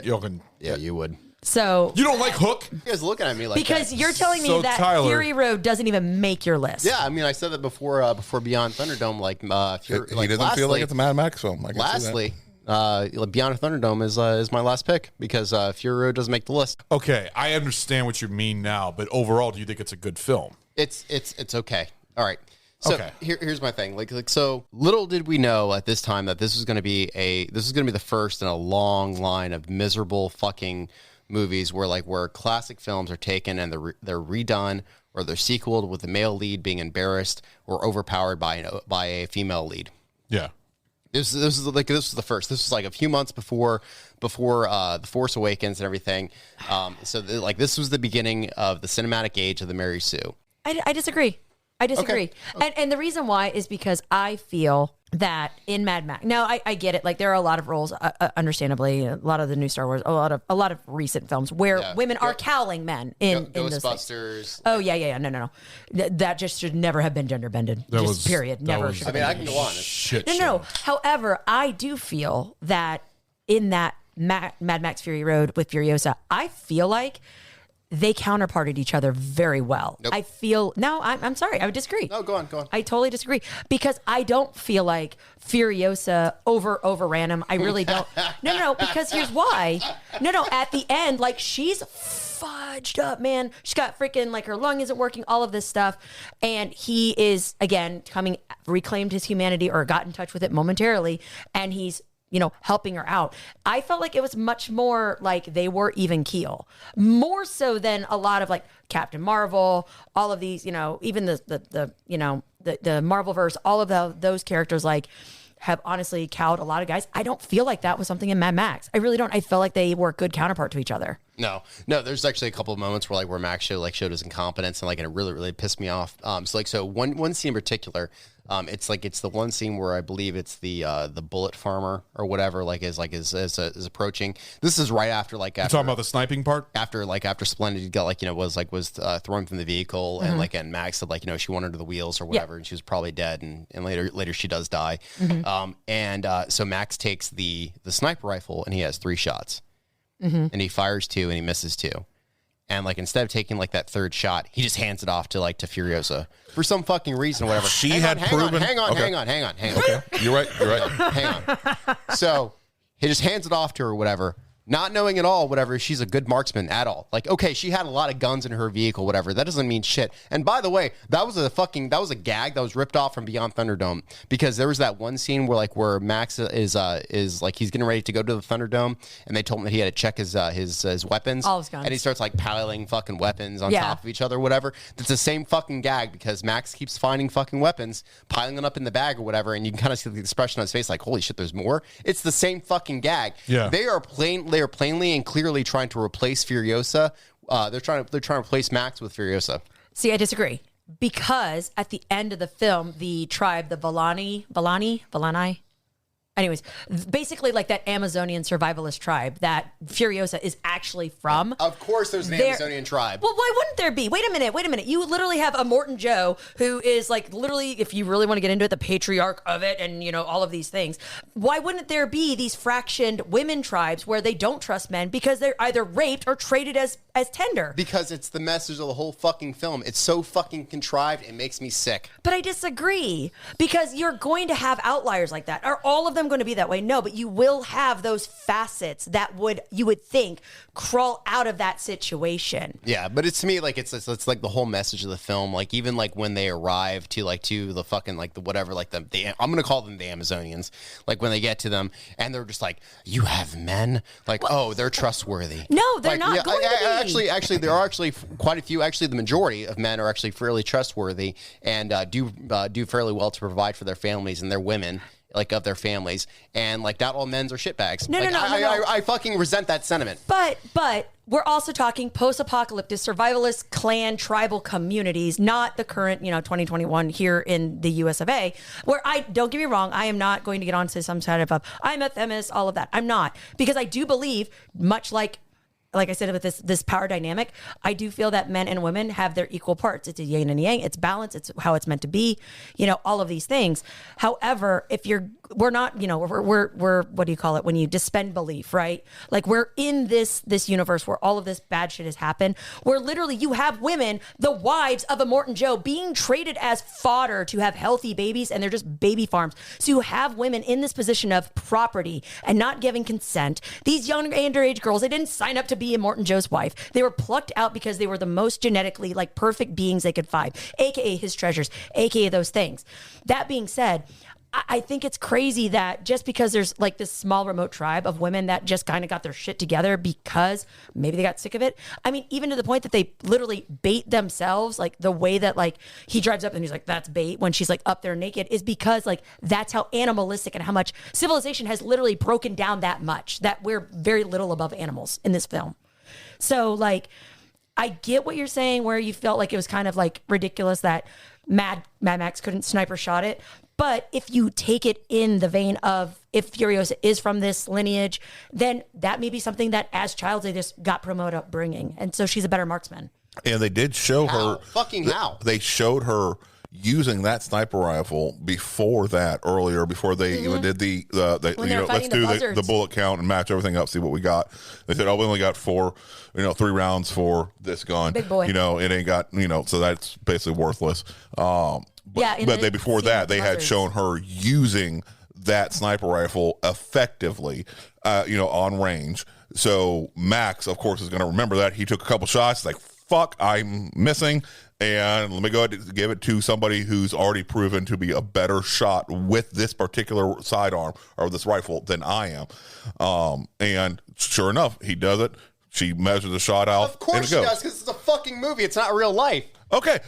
y'all can. Yeah, you would. So You don't like Hook? You guys looking at me like because that. you're telling me So, that Tyler- Fury Road doesn't even make your list. Yeah, I mean, I said that before Beyond Thunderdome. He doesn't feel like it's a Mad Max film. I can see that. Beyond Thunderdome is my last pick because Fury Road doesn't make the list. Okay, I understand what you mean now, but overall, do you think it's a good film? It's okay. All right. So Okay. here's my thing. So little did we know at this time that this was going to be the first in a long line of miserable fucking movies where classic films are taken and they're redone or they're sequeled with the male lead being embarrassed or overpowered by a female lead. Yeah. This was the first. This was like a few months before The Force Awakens and everything. This was the beginning of the cinematic age of the Mary Sue. I disagree. Okay. And the reason why is because I feel that in Mad Max, now I get it. Like there are a lot of roles, understandably, a lot of the new Star Wars, a lot of recent films where women are cowling men in those things. Ghostbusters. Oh yeah. No. That just should never have been gender bended. Period. Never should have been. I can go on. Shit. No. However, I do feel that in that Mad Max Fury Road with Furiosa, I feel like they counterparted each other very well. Nope. I feel I'm sorry, I would disagree. No, go on. I totally disagree because I don't feel like Furiosa overran him. I really don't. No, because here's why. No, at the end, like she's fudged up, man. She's got freaking like her lung isn't working, all of this stuff, and he is again reclaimed his humanity or got in touch with it momentarily, and he's helping her out. I felt like it was much more like they were even keel, more so than a lot of like Captain Marvel, all of these, even the Marvelverse, all of those characters like have honestly cowed a lot of guys. I don't feel like that was something in Mad Max. I really don't. I felt like they were a good counterpart to each other. No. There's actually a couple of moments where Max showed his incompetence and it really, really pissed me off. So one scene in particular, it's the one scene where I believe it's the bullet farmer or whatever is approaching. This is right after You're talking about the sniping part? After Splendid got was thrown from the vehicle and Max said she went under the wheels or whatever and she was probably dead and later she does die. So Max takes the sniper rifle and he has 3 shots. And he fires 2 and he misses 2. And instead of taking that third shot, he just hands it off to Furiosa for some fucking reason or whatever. Hang on. Okay. You're right. Hang on. So he just hands it off to her or whatever. Not knowing at all, whatever, she's a good marksman at all. Like, okay, she had a lot of guns in her vehicle, whatever. That doesn't mean shit. And by the way, that was a gag that was ripped off from Beyond Thunderdome, because there was that one scene where Max is like he's getting ready to go to the Thunderdome, and they told him that he had to check his weapons. All his guns. And he starts like piling fucking weapons on top of each other, whatever. That's the same fucking gag, because Max keeps finding fucking weapons, piling them up in the bag or whatever, and you can kind of see the expression on his face like, holy shit, there's more. It's the same fucking gag. Yeah. They are plainly and clearly trying to replace Furiosa. They're trying to replace Max with Furiosa. See, I disagree, because at the end of the film, the tribe, the Valani, anyways, basically like that Amazonian survivalist tribe that Furiosa is actually from. Of course there's an Amazonian tribe. Well, why wouldn't there be? Wait a minute. You literally have a Morton Joe who is like literally, if you really want to get into it, the patriarch of it and, you know, all of these things. Why wouldn't there be these fractioned women tribes where they don't trust men because they're either raped or traded as tender? Because it's the message of the whole fucking film. It's so fucking contrived, it makes me sick. But I disagree, because you're going to have outliers like that. Are all of them going to be that way? No, but you will have those facets that you would think crawl out of that situation. Yeah, but it's to me like it's like the whole message of the film. Like even like when they arrive to the fucking like the whatever, like the I'm gonna call them the Amazonians. Like when they get to them and they're just like, you have men, like, oh, they're trustworthy. No, they're not going to be. Actually, there are actually quite a few. Actually, the majority of men are actually fairly trustworthy and do fairly well to provide for their families and their women, like of their families, and like not all men's are shitbags. No. I fucking resent that sentiment. But we're also talking post-apocalyptic survivalist clan tribal communities, not the current 2021 here in the US of A, where don't get me wrong, I am not going to get onto some side of I'm a feminist, all of that. I'm not, because I do believe, much like I said, with this power dynamic, I do feel that men and women have their equal parts. It's a yin and yang. It's balance. It's how it's meant to be. All of these things. However, we're not, we're what do you call it when you suspend belief, right? Like we're in this universe where all of this bad shit has happened, where literally you have women, the wives of a Morton Joe, being traded as fodder to have healthy babies, and they're just baby farms. So you have women in this position of property and not giving consent. These young underage girls, they didn't sign up to be a Morton Joe's wife. They were plucked out because they were the most genetically like perfect beings they could find, aka his treasures, aka those things. That being said, I think it's crazy that just because there's like this small remote tribe of women that just kind of got their shit together because maybe they got sick of it. I mean, even to the point that they literally bait themselves, like the way that like he drives up and he's like, that's bait, when she's like up there naked, is because like that's how animalistic and how much civilization has literally broken down that much, that we're very little above animals in this film. So like, I get what you're saying, where you felt like it was kind of like ridiculous that Mad Max couldn't sniper shot it. But if you take it in the vein of, if Furiosa is from this lineage, then that may be something that as child they just got promoted upbringing. And so she's a better marksman. And they did show her. Fucking how? They showed her using that sniper rifle before they even did the let's do the bullet count and match everything up, see what we got. They said, oh, we only got 3 rounds for this gun. Big boy. It ain't got, so that's basically worthless. But before that, they had shown her using that sniper rifle effectively, on range. So Max, of course, is going to remember that. He took a couple shots, like, fuck, I'm missing. And let me go ahead and give it to somebody who's already proven to be a better shot with this particular sidearm or this rifle than I am. And sure enough, he does it. She measures the shot out. Of course she does, because it's a fucking movie. It's not real life. Okay.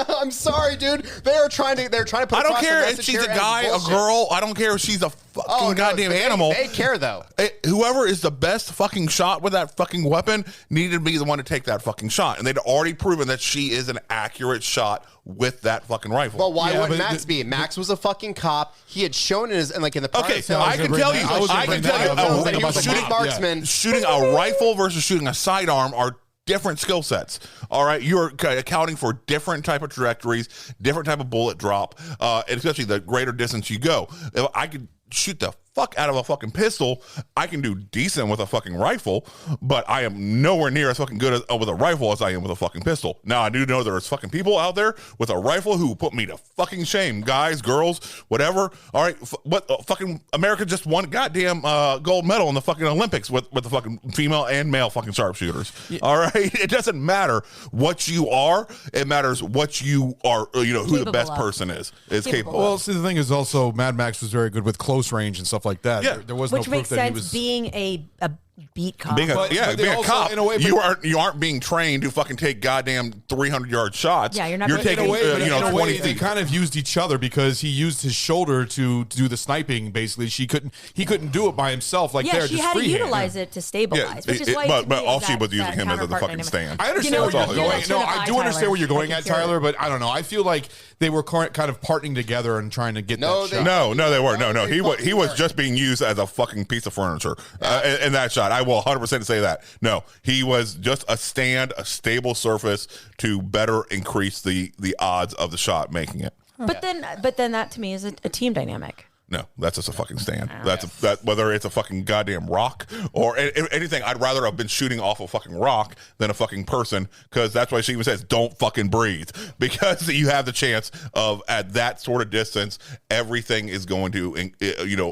I'm sorry, dude. They're trying to put I don't care if she's a guy, a girl. I don't care if she's a fucking goddamn animal. They care, though. Whoever is the best fucking shot with that fucking weapon needed to be the one to take that fucking shot. And they'd already proven that she is an accurate shot with that fucking rifle. Well, why wouldn't Max be? Max was a fucking cop. He had shown in the prior film. I can tell you, he was a shooting marksman. Shooting a rifle versus shooting a sidearm are different skill sets. All right, you're accounting for different type of trajectories, different type of bullet drop, and especially the greater distance you go. If I could shoot the fuck out of a fucking pistol. I can do decent with a fucking rifle, but I am nowhere near as fucking good with a rifle as I am with a fucking pistol. Now, I do know there's fucking people out there with a rifle who put me to fucking shame. Guys, girls, whatever. All right, fucking America just won goddamn gold medal in the fucking Olympics with the fucking female and male fucking sharpshooters. Yeah. All right? It doesn't matter what you are. It matters what you are, who the best person is capable. Well, see, the thing is also Mad Max was very good with close range and stuff like that. Yeah. There was Which no proof makes that he sense was being a beat cop. Being a also, cop, in a way, you aren't being trained to fucking take goddamn 300-yard shots. Yeah, you're not. You're taking in a way, 20 they kind of used each other because he used his shoulder to do the sniping. Basically, he couldn't do it by himself. Like she had to utilize it to stabilize, which is why. But all she was using him as a fucking stand. I understand where you're going. No, I do understand where you're going at, Tyler. But I don't know. I feel like they were kind of partnering together and trying to get that shot. No, they weren't. No, he was just being used as a fucking piece of furniture in that shot. I will 100% say that. No, he was just a stand, a stable surface to better increase the odds of the shot making it. But then that to me is a team dynamic. No, that's just a fucking stand. That whether it's a fucking goddamn rock or anything, I'd rather have been shooting off a fucking rock than a fucking person, because that's why she even says don't fucking breathe, because you have the chance of at that sort of distance everything is going to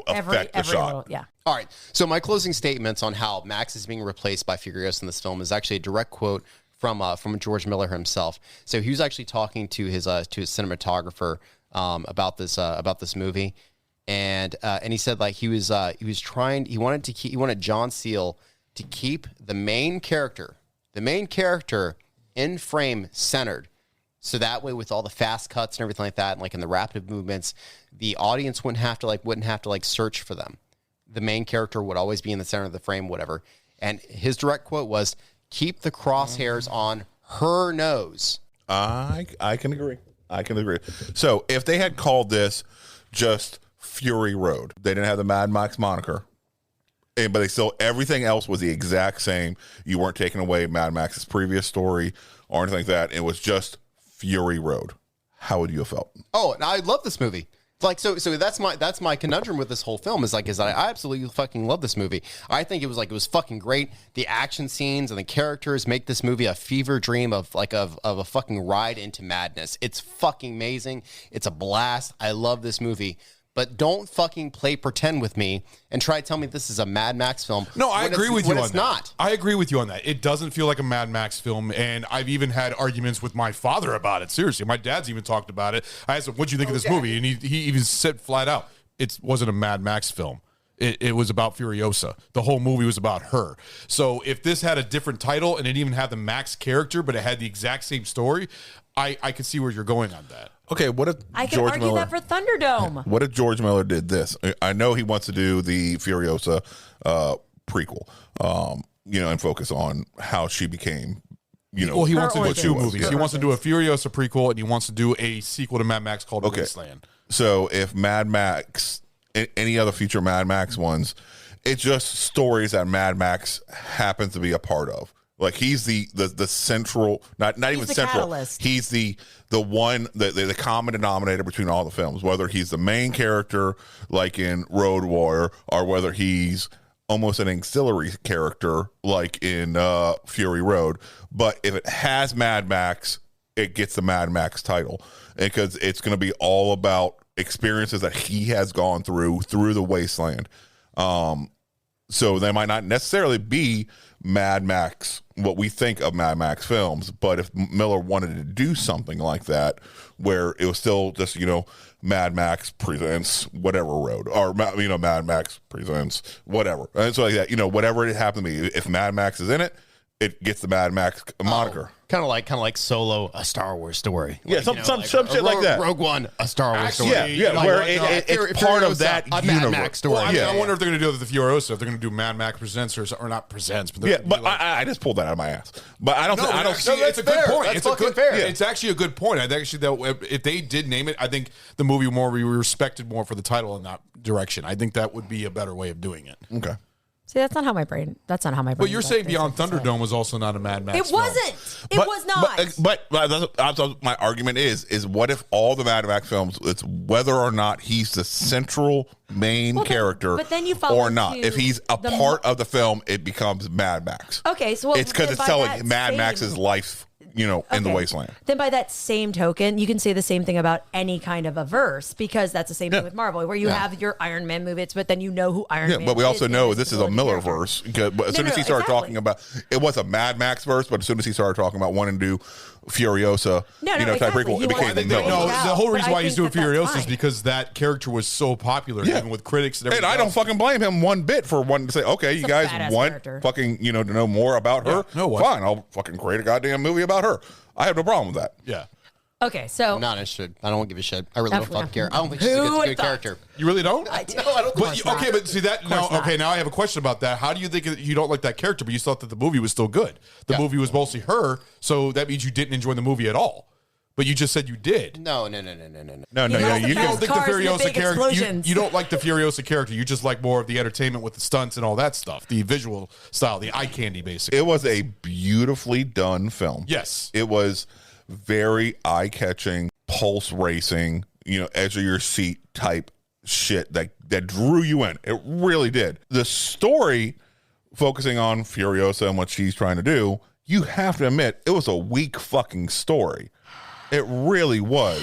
affect the shot. All right. So my closing statements on how Max is being replaced by Furiosa in this film is actually a direct quote from George Miller himself. So he was actually talking to his cinematographer about this movie. And he said like he wanted John Seale to keep the main character in frame centered, so that way with all the fast cuts and everything like that, and like in the rapid movements, the audience wouldn't have to search for them. The main character would always be in the center of the frame, whatever. And his direct quote was, "Keep the crosshairs on her nose." I can agree. So if they had called this just Fury Road, they didn't have the Mad Max moniker, but they still, everything else was the exact same. You weren't taking away Mad Max's previous story or anything like that. It was just Fury Road. How would you have felt? Oh, I love this movie. Like so that's my conundrum with this whole film is I absolutely fucking love this movie. I think it was fucking great. The action scenes and the characters make this movie a fever dream of a fucking ride into madness. It's fucking amazing. It's a blast. I love this movie. But don't fucking play pretend with me and try to tell me this is a Mad Max film. No, I agree with you on that. It's not. I agree with you on that. It doesn't feel like a Mad Max film, and I've even had arguments with my father about it. Seriously, my dad's even talked about it. I asked him, "What'd you think of this movie?" And he even said flat out, "It wasn't a Mad Max film. It was about Furiosa. The whole movie was about her." So if this had a different title and it didn't even have the Max character, but it had the exact same story, I could see where you're going on that. Okay, what if I can argue that for Thunderdome? What if George Miller did this? I know he wants to do the Furiosa prequel, and focus on how she became, Well, he wants to do two movies. Yeah. He wants to do a Furiosa prequel, and he wants to do a sequel to Mad Max called Wasteland. So if Mad Max, any other future Mad Max ones, it's just stories that Mad Max happens to be a part of. Like he's the central, not even central. Catalyst. He's the one, the common denominator between all the films. Whether he's the main character, like in Road Warrior, or whether he's almost an auxiliary character, like in Fury Road. But if it has Mad Max, it gets the Mad Max title, because it's going to be all about experiences that he has gone through the Wasteland. So they might not necessarily be Mad Max, what we think of Mad Max films, but if Miller wanted to do something like that, where it was still just, Mad Max presents whatever road, or, Mad Max presents whatever. And so like that, whatever it happened to be, if Mad Max is in it, it gets the Mad Max moniker. Kind of like Solo, a Star Wars story. Yeah, some shit like that. Rogue One, a Star Wars story. Yeah, where it's part of that universe. Mad Max story. Well, I wonder if they're going to do it with the Furiosa, if they're going to do Mad Max Presents or not Presents. But I just pulled that out of my ass. But I don't. It's a good point. It's fucking fair. It's actually a good point. I think actually that if they did name it, I think the movie would be respected more for the title in that direction. I think that would be a better way of doing it. Okay. See, that's not how my brain. But you're saying Beyond Thunderdome was also not a Mad Max. It wasn't. It was not. But that's my argument is what if all the Mad Max films, it's whether or not he's the central main character, but then you follow or not. If he's a part of the film, it becomes Mad Max. Okay, so it's because it's telling Mad Max's life, in the wasteland. Then by that same token, you can say the same thing about any kind of a verse, because that's the same thing with Marvel, where you have your Iron Man movies, but then you know who Iron Man is. Yeah, but we also know this is a Miller verse. As soon as he started talking about, it was a Mad Max verse, but as soon as he started talking about wanting to do Furiosa, type prequel, it became the Miller. No, the whole reason why he's doing Furiosa is because that character was so popular, even with critics and everything. And I don't fucking blame him one bit for wanting to say, okay, you guys want fucking, to know more about her? No, fine, I'll fucking create a goddamn movie about her. I have no problem with that. Yeah. Okay, so I'm not interested. I don't give a shit. I really don't fucking care. I don't think she's a good character. You really don't? I don't. But see that now. Okay, now I have a question about that. How do you think you don't like that character, but you thought that the movie was still good? The movie was mostly her, so that means you didn't enjoy the movie at all. But you just said you did. No. You don't think the Furiosa character. You don't like the Furiosa character. You just like more of the entertainment with the stunts and all that stuff, the visual style, the eye candy, basically. It was a beautifully done film. Yes, it was very eye-catching, pulse racing, edge of your seat type shit that drew you in. It really did. The story focusing on Furiosa and what she's trying to do, you have to admit it was a weak fucking story. It really was.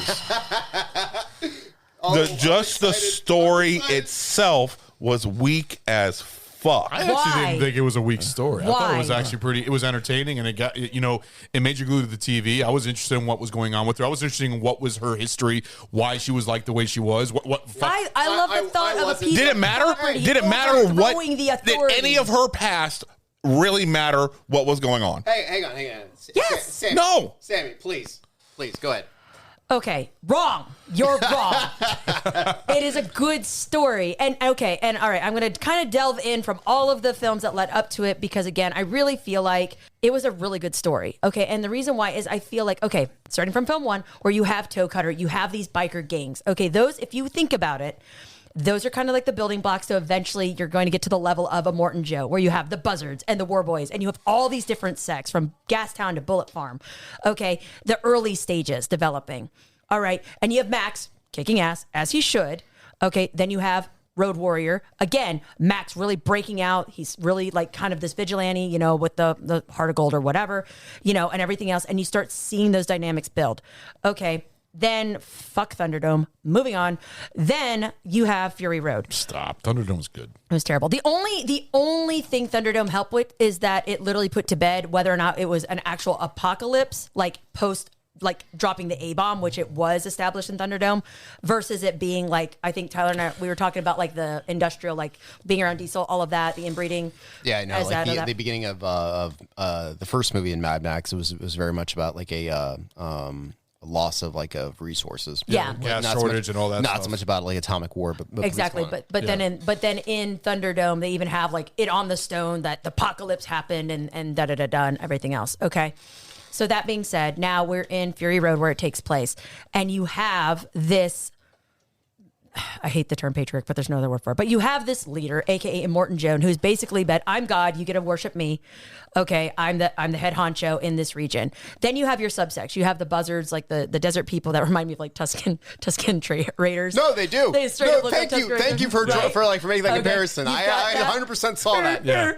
The story itself was weak as fuck. I actually didn't think it was a weak story. I thought it was actually it was entertaining, and it got, it made you glued to the TV. I was interested in what was going on with her. I was interested in what was her history, why she was like the way she was. I love the thought of a piece Did it of matter? property Did it matter what? overthrowing the Did authority. any of her past really matter what was going on? Hey, hang on. Yes. Sammy, No. Sammy, please, go ahead. Okay, wrong. You're wrong. It is a good story. And all right, I'm going to kind of delve in from all of the films that led up to it, because again, I really feel like it was a really good story. Okay, and the reason why is I feel like, okay, starting from film 1, where you have Toe Cutter, you have these biker gangs. Okay, those, if you think about it, those are kind of like the building blocks. So eventually you're going to get to the level of a Morton Joe, where you have the Buzzards and the War Boys, and you have all these different sects from Gastown to Bullet Farm. Okay, the early stages developing. All right, and you have Max kicking ass, as he should. Okay, then you have Road Warrior. Again, Max really breaking out. He's really like kind of this vigilante, with the heart of gold or whatever, and everything else. And you start seeing those dynamics build. Okay. Then fuck Thunderdome. Moving on. Then you have Fury Road. Stop. Thunderdome was good. It was terrible. The only thing Thunderdome helped with is that it literally put to bed whether or not it was an actual apocalypse, like post, like dropping the A-bomb, which it was established in Thunderdome, versus it being like, I think Tyler and I, we were talking about like the industrial, like being around diesel, all of that, the inbreeding. Yeah, I know. Like the beginning of the first movie in Mad Max, it was very much about like a loss of resources. Yeah, gas shortage and all that. Not so much about like atomic war, but exactly. But then in Thunderdome, they even have like it on the stone that the apocalypse happened and and everything else. Okay. So that being said, now we're in Fury Road where it takes place, and you have this. I hate the term patriarch, but there's no other word for it. But you have this leader, aka Morton Joan, who's basically bet, I'm God, you get to worship me. Okay, I'm the head honcho in this region. Then you have your subsects. You have the Buzzards, like the desert people that remind me of like Tuscan Raiders. No, they do. They straight up look like Tuscan Raiders. Thank you for making that comparison. I 100% saw that. Yeah.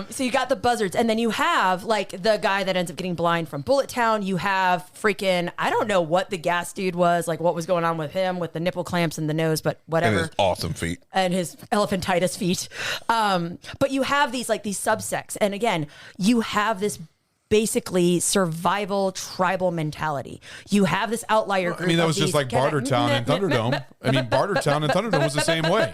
So you got the Buzzards, and then you have like the guy that ends up getting blind from Bullet Town. You have freaking, I don't know what the gas dude was, like what was going on with him with the nipple clamps in the nose, but whatever. And his awesome feet. And his elephantitis feet. But you have these subsects. And again, you have this basically survival tribal mentality. You have this outlier group. I mean, that was just like Bartertown and Thunderdome. I mean, Bartertown and Thunderdome was the same way.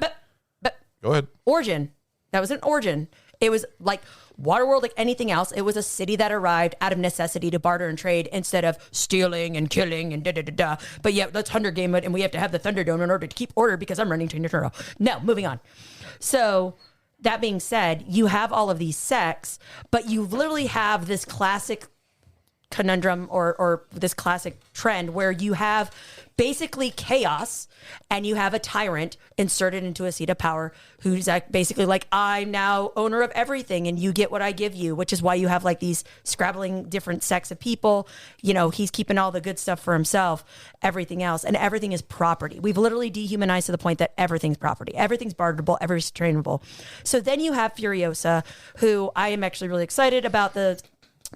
Go ahead. Origin. That was an origin. It was like Waterworld, like anything else. It was a city that arrived out of necessity to barter and trade instead of stealing and killing and da-da-da-da. But yeah, let's Hunger Game it, and we have to have the Thunderdome in order to keep order because I'm running Tina Turner. No, moving on. So that being said, you have all of these sects, but you literally have this classic conundrum or this classic trend where you have basically chaos and you have a tyrant inserted into a seat of power who's basically like, I'm now owner of everything and you get what I give you, which is why you have like these scrabbling different sects of people. You know, he's keeping all the good stuff for himself, everything else, and everything is property. We've literally dehumanized to the point that everything's property. Everything's barterable, everything's trainable. So then you have Furiosa, who I am actually really excited about the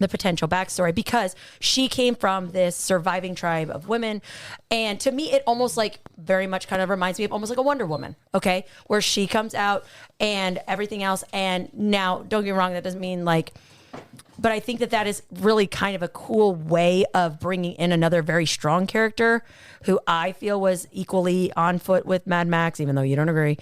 potential backstory, because she came from this surviving tribe of women. And to me, it almost like very much kind of reminds me of almost like a Wonder Woman, okay? Where she comes out and everything else. And now, don't get me wrong, that doesn't mean like, but I think that is really kind of a cool way of bringing in another very strong character who I feel was equally on foot with Mad Max, even though you don't agree.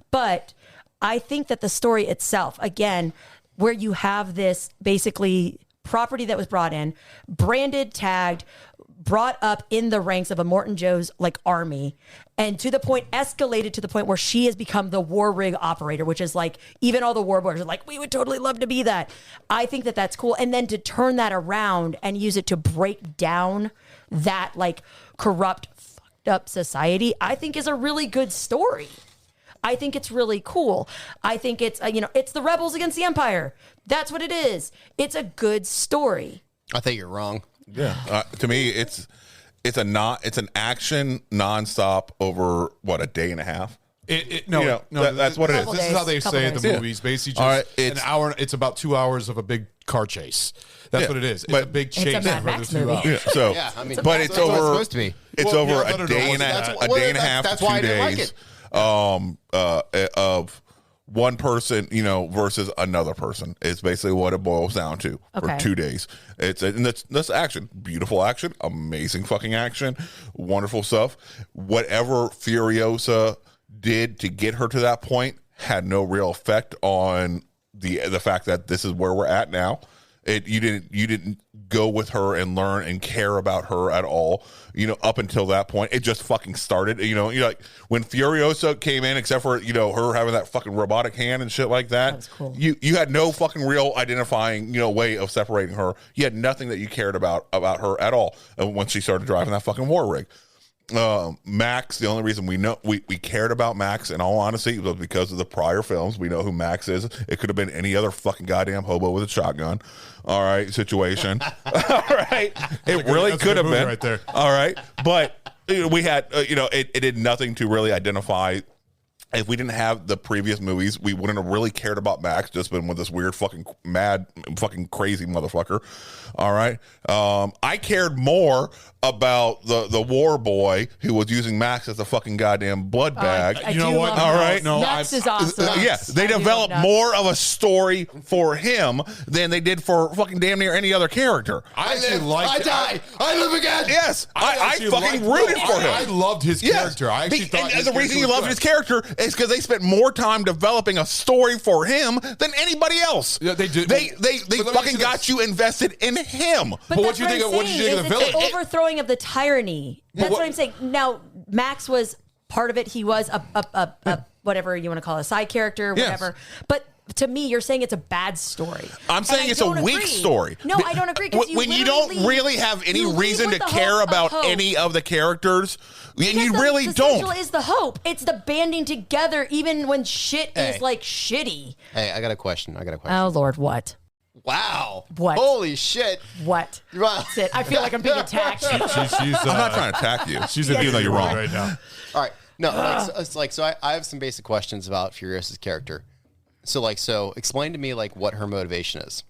But I think that the story itself, again, where you have this basically property that was brought in, branded, tagged, brought up in the ranks of Immortan Joe's like army, and to the point, escalated to the point where she has become the war rig operator, which is like, even all the war boys are like, we would totally love to be that. I think that that's cool. And then to turn that around and use it to break down that like corrupt, fucked up society, I think is a really good story. I think it's really cool. I think it's, it's the rebels against the Empire. That's what it is. It's a good story. I think you're wrong. Yeah. To me, it's an action nonstop over a day and a half. No, that's what it is. This is how they say it in the movies. Basically, just an hour. It's about 2 hours of a big car chase. That's what it is. It's a big chase. It's a Mad Max movie. But it's over. It's supposed to be. It's over a day and a half. That's 2 why I didn't days. like it. Of one person, versus another person. It's basically what it boils down to for 2 days. And that's action, beautiful action, amazing fucking action, wonderful stuff. Whatever Furiosa did to get her to that point had no real effect on the fact that this is where we're at now. You didn't go with her and learn and care about her at all, up until that point. It just fucking started. Like when Furiosa came in, except for her having that fucking robotic hand and shit like that. That's cool. You had no fucking real identifying way of separating her. You had nothing that you cared about her at all. And once she started driving that fucking war rig. Max, the only reason we cared about Max, in all honesty, was because of the prior films. We know who Max is. It could have been any other fucking goddamn hobo with a shotgun. All right, situation. All right, it really could have been right there. All right, but we had it did nothing to really identify. If we didn't have the previous movies, we wouldn't have really cared about Max, just been with this weird fucking mad fucking crazy motherfucker. All right. I cared more about the war boy who was using Max as a fucking goddamn blood bag. You know what? All right. No, Max is awesome. Yes, they developed more of a story for him than they did for fucking damn near any other character. I die. I live again. Yes, I fucking rooted for him. I loved his character. I actually thought and the reason you loved his character is because they spent more time developing a story for him than anybody else. Yeah, they did. They fucking got you invested in him. But what do you think? What did you think of the villain? It's the overthrowing of the tyranny. That's what I'm saying. Now, Max was part of it. He was a whatever you want to call it, a side character, whatever. Yes. But to me, you're saying it's a bad story. I'm saying it's a weak story. No, I don't agree. When you don't really have any reason to care about any of the characters, and you really don't. The is the hope. It's the banding together, even when shit is like shitty. Hey, I got a question. Oh Lord, what? Wow. What? Holy shit. What? That's it. I feel like I'm being attacked. I'm not trying to attack you. Even though you're wrong right now. All right. No, I have some basic questions about Furiosa's character. So explain to me what her motivation is.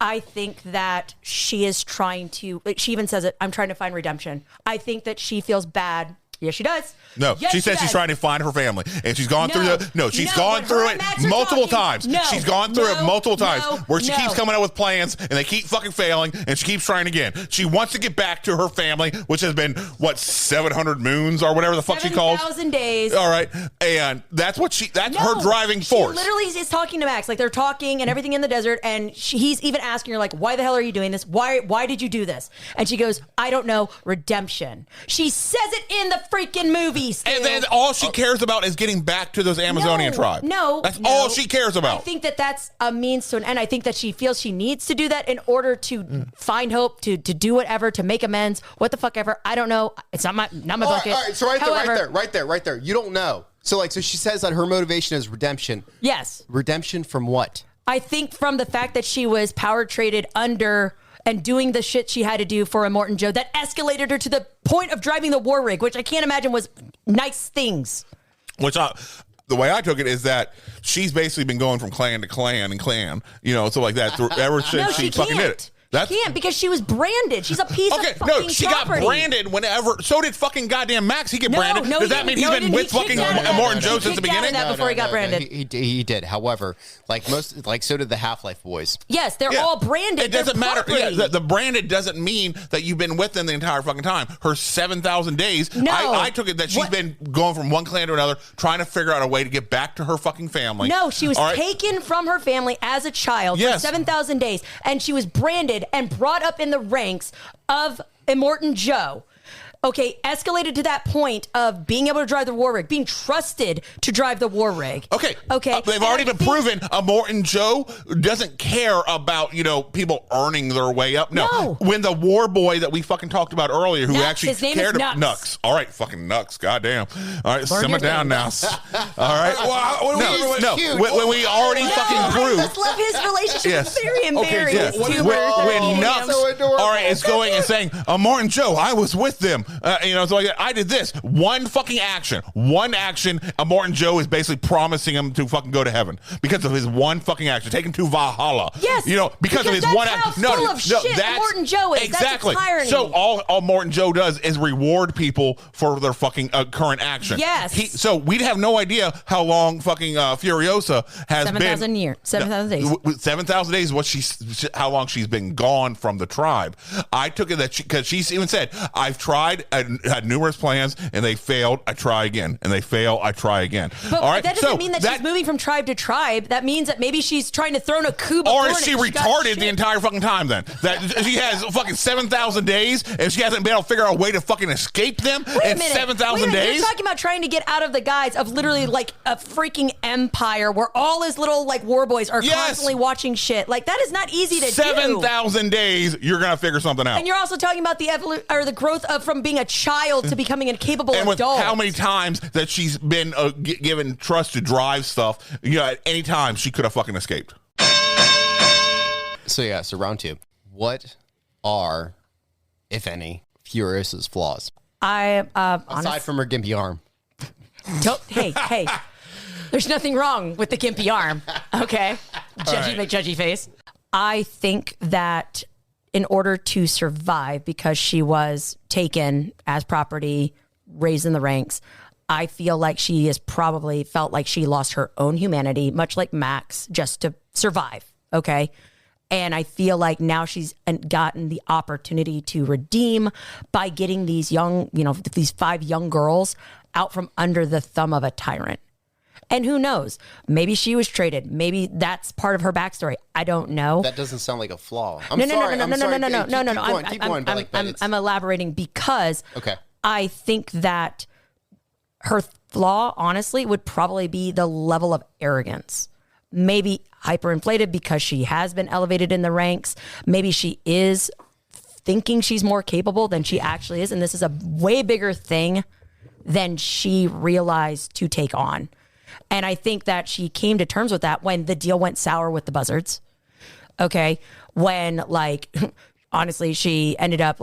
I think that she is trying to, she even says it, I'm trying to find redemption. I think that she feels bad. Yes, she does. No, yes, she says she's trying to find her family, and she's gone through gone through it multiple times. She's gone through it multiple times where she keeps coming up with plans, and they keep fucking failing, and she keeps trying again. She wants to get back to her family, which has been 700 moons or whatever the fuck she calls 7,000 days. All right, and that's her driving force. She literally is talking to Max, like they're talking and everything in the desert, and he's even asking her why the hell are you doing this? Why did you do this? And she goes, I don't know. Redemption. She says it in the freaking movie. Stu. And then all she cares about is getting back to those Amazonian tribe. That's all she cares about. I think that that's a means to an end. I think that she feels she needs to do that in order to find hope, to do whatever, to make amends. What the fuck ever? I don't know. It's not my bucket. All right. So right there. You don't know. So she says that her motivation is redemption. Yes. Redemption from what? I think from the fact that she was power traded under and doing the shit she had to do for Immortan Joe that escalated her to the point of driving the war rig, which I can't imagine was nice things. Which the way I took it is that she's basically been going from clan to clan and clan, so like that ever since she fucking did it. She can't because she was branded. She's a piece of fucking she property. got branded whenever. So did fucking goddamn Max. He get branded. Does that mean he's been with fucking Immortan Joe since the beginning? Before he got branded, he did. However, so did the Half-Life boys. Yes, they're all branded. It doesn't matter. Yeah, the branded doesn't mean that you've been with them the entire fucking time. Her 7,000 days. No, I took it that she's been going from one clan to another, trying to figure out a way to get back to her fucking family. No, she was taken from her family as a child for 7,000 days, and she was branded and brought up in the ranks of Immortan Joe. Okay, escalated to that point of being able to drive the war rig, being trusted to drive the war rig. Okay. Okay. They've already been proven Immortan Joe doesn't care about, people earning their way up. No. When the war boy that we fucking talked about earlier, who actually cared about Nux. All right, fucking Nux. Goddamn. All right, simmer down now. All right. When we already fucking proved. Let's love his relationship with Barry and Barry. When Nux, all right, is going and saying, Immortan Joe, I was with them. So I did this one action. Immortan Joe is basically promising him to fucking go to heaven because of his one fucking action. Take him to Valhalla. Yes, because of his one action. No, that's Immortan Joe is exactly. That's so all Immortan Joe does is reward people for their fucking current action. Yes. So we'd have no idea how long fucking Furiosa has 7,000 years, 7,000 days. 7,000 days is how long she's been gone from the tribe. I took it that because she's even said, I've tried. I had numerous plans and they failed. I try again, and they fail. I try again. But all right? That doesn't mean that she's moving from tribe to tribe. That means that maybe she's trying to throw a coup. Or is she retarded the entire fucking time? Then that she has fucking 7,000 days and she hasn't been able to figure out a way to fucking escape them in 7,000 days. You're talking about trying to get out of the guise of literally like a freaking empire where all his little like war boys are constantly watching shit. Like that is not easy to do. 7,000 days, you're gonna figure something out. And you're also talking about the growth of from being a child to becoming a capable and with adult. How many times that she's been given trust to drive stuff, at any time she could have fucking escaped. So round two. What are, if any, Furiosa's flaws? Aside from her gimpy arm. Hey. There's nothing wrong with the gimpy arm. Okay. Judgy face. I think that in order to survive, because she was taken as property, raised in the ranks, I feel like she has probably felt like she lost her own humanity, much like Max, just to survive. Okay. And I feel like now she's gotten the opportunity to redeem by getting these these 5 young girls out from under the thumb of a tyrant. And who knows? Maybe she was traded. Maybe that's part of her backstory. I don't know. That doesn't sound like a flaw. No. I'm elaborating because I think that her flaw, honestly, would probably be the level of arrogance. Maybe hyperinflated because she has been elevated in the ranks. Maybe she is thinking she's more capable than she actually is. And this is a way bigger thing than she realized to take on. And I think that she came to terms with that when the deal went sour with the Buzzards. Okay. When honestly, she ended up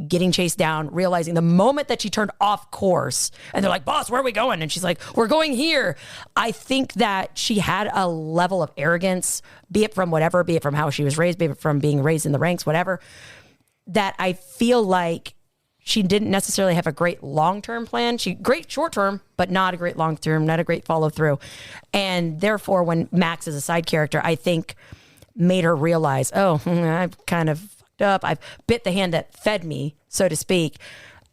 getting chased down, realizing the moment that she turned off course and they're like, boss, where are we going? And she's like, we're going here. I think that she had a level of arrogance, be it from whatever, be it from how she was raised, be it from being raised in the ranks, whatever, that I feel like she didn't necessarily have a great long-term plan. Great short-term, but not a great long-term, not a great follow-through. And therefore, when Max is a side character, I think made her realize, I've kind of fucked up. I've bit the hand that fed me, so to speak.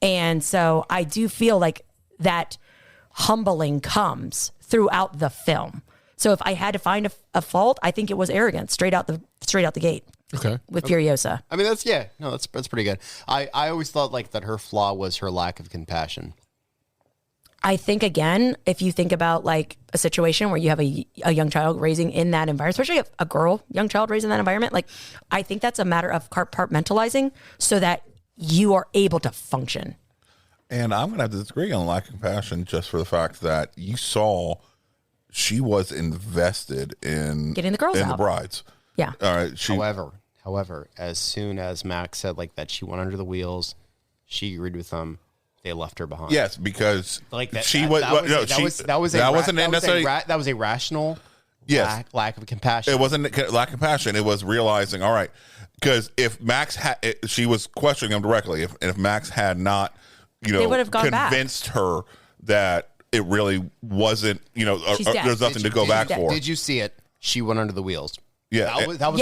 And so I do feel like that humbling comes throughout the film. So if I had to find a fault, I think it was arrogance straight out the gate. Okay. With Furiosa. I mean, that's pretty good. I always thought that her flaw was her lack of compassion. I think, again, if you think about like a situation where you have a young child raising in that environment, especially a young child raised in that environment, like I think that's a matter of compartmentalizing so that you are able to function. And I'm going to have to disagree on lack of compassion just for the fact that you saw she was invested in getting the girls out. The brides. Yeah. All right. However, as soon as Max said like that she went under the wheels, she agreed with them. They left her behind. Yes, because like that, she that was a rational lack of compassion. It wasn't lack of compassion. It was realizing, all right, because if Max had, she was questioning him directly. If Max had not, they would have convinced her that it really wasn't, there's nothing to go back for. Did you see it? She went under the wheels. Yeah, that was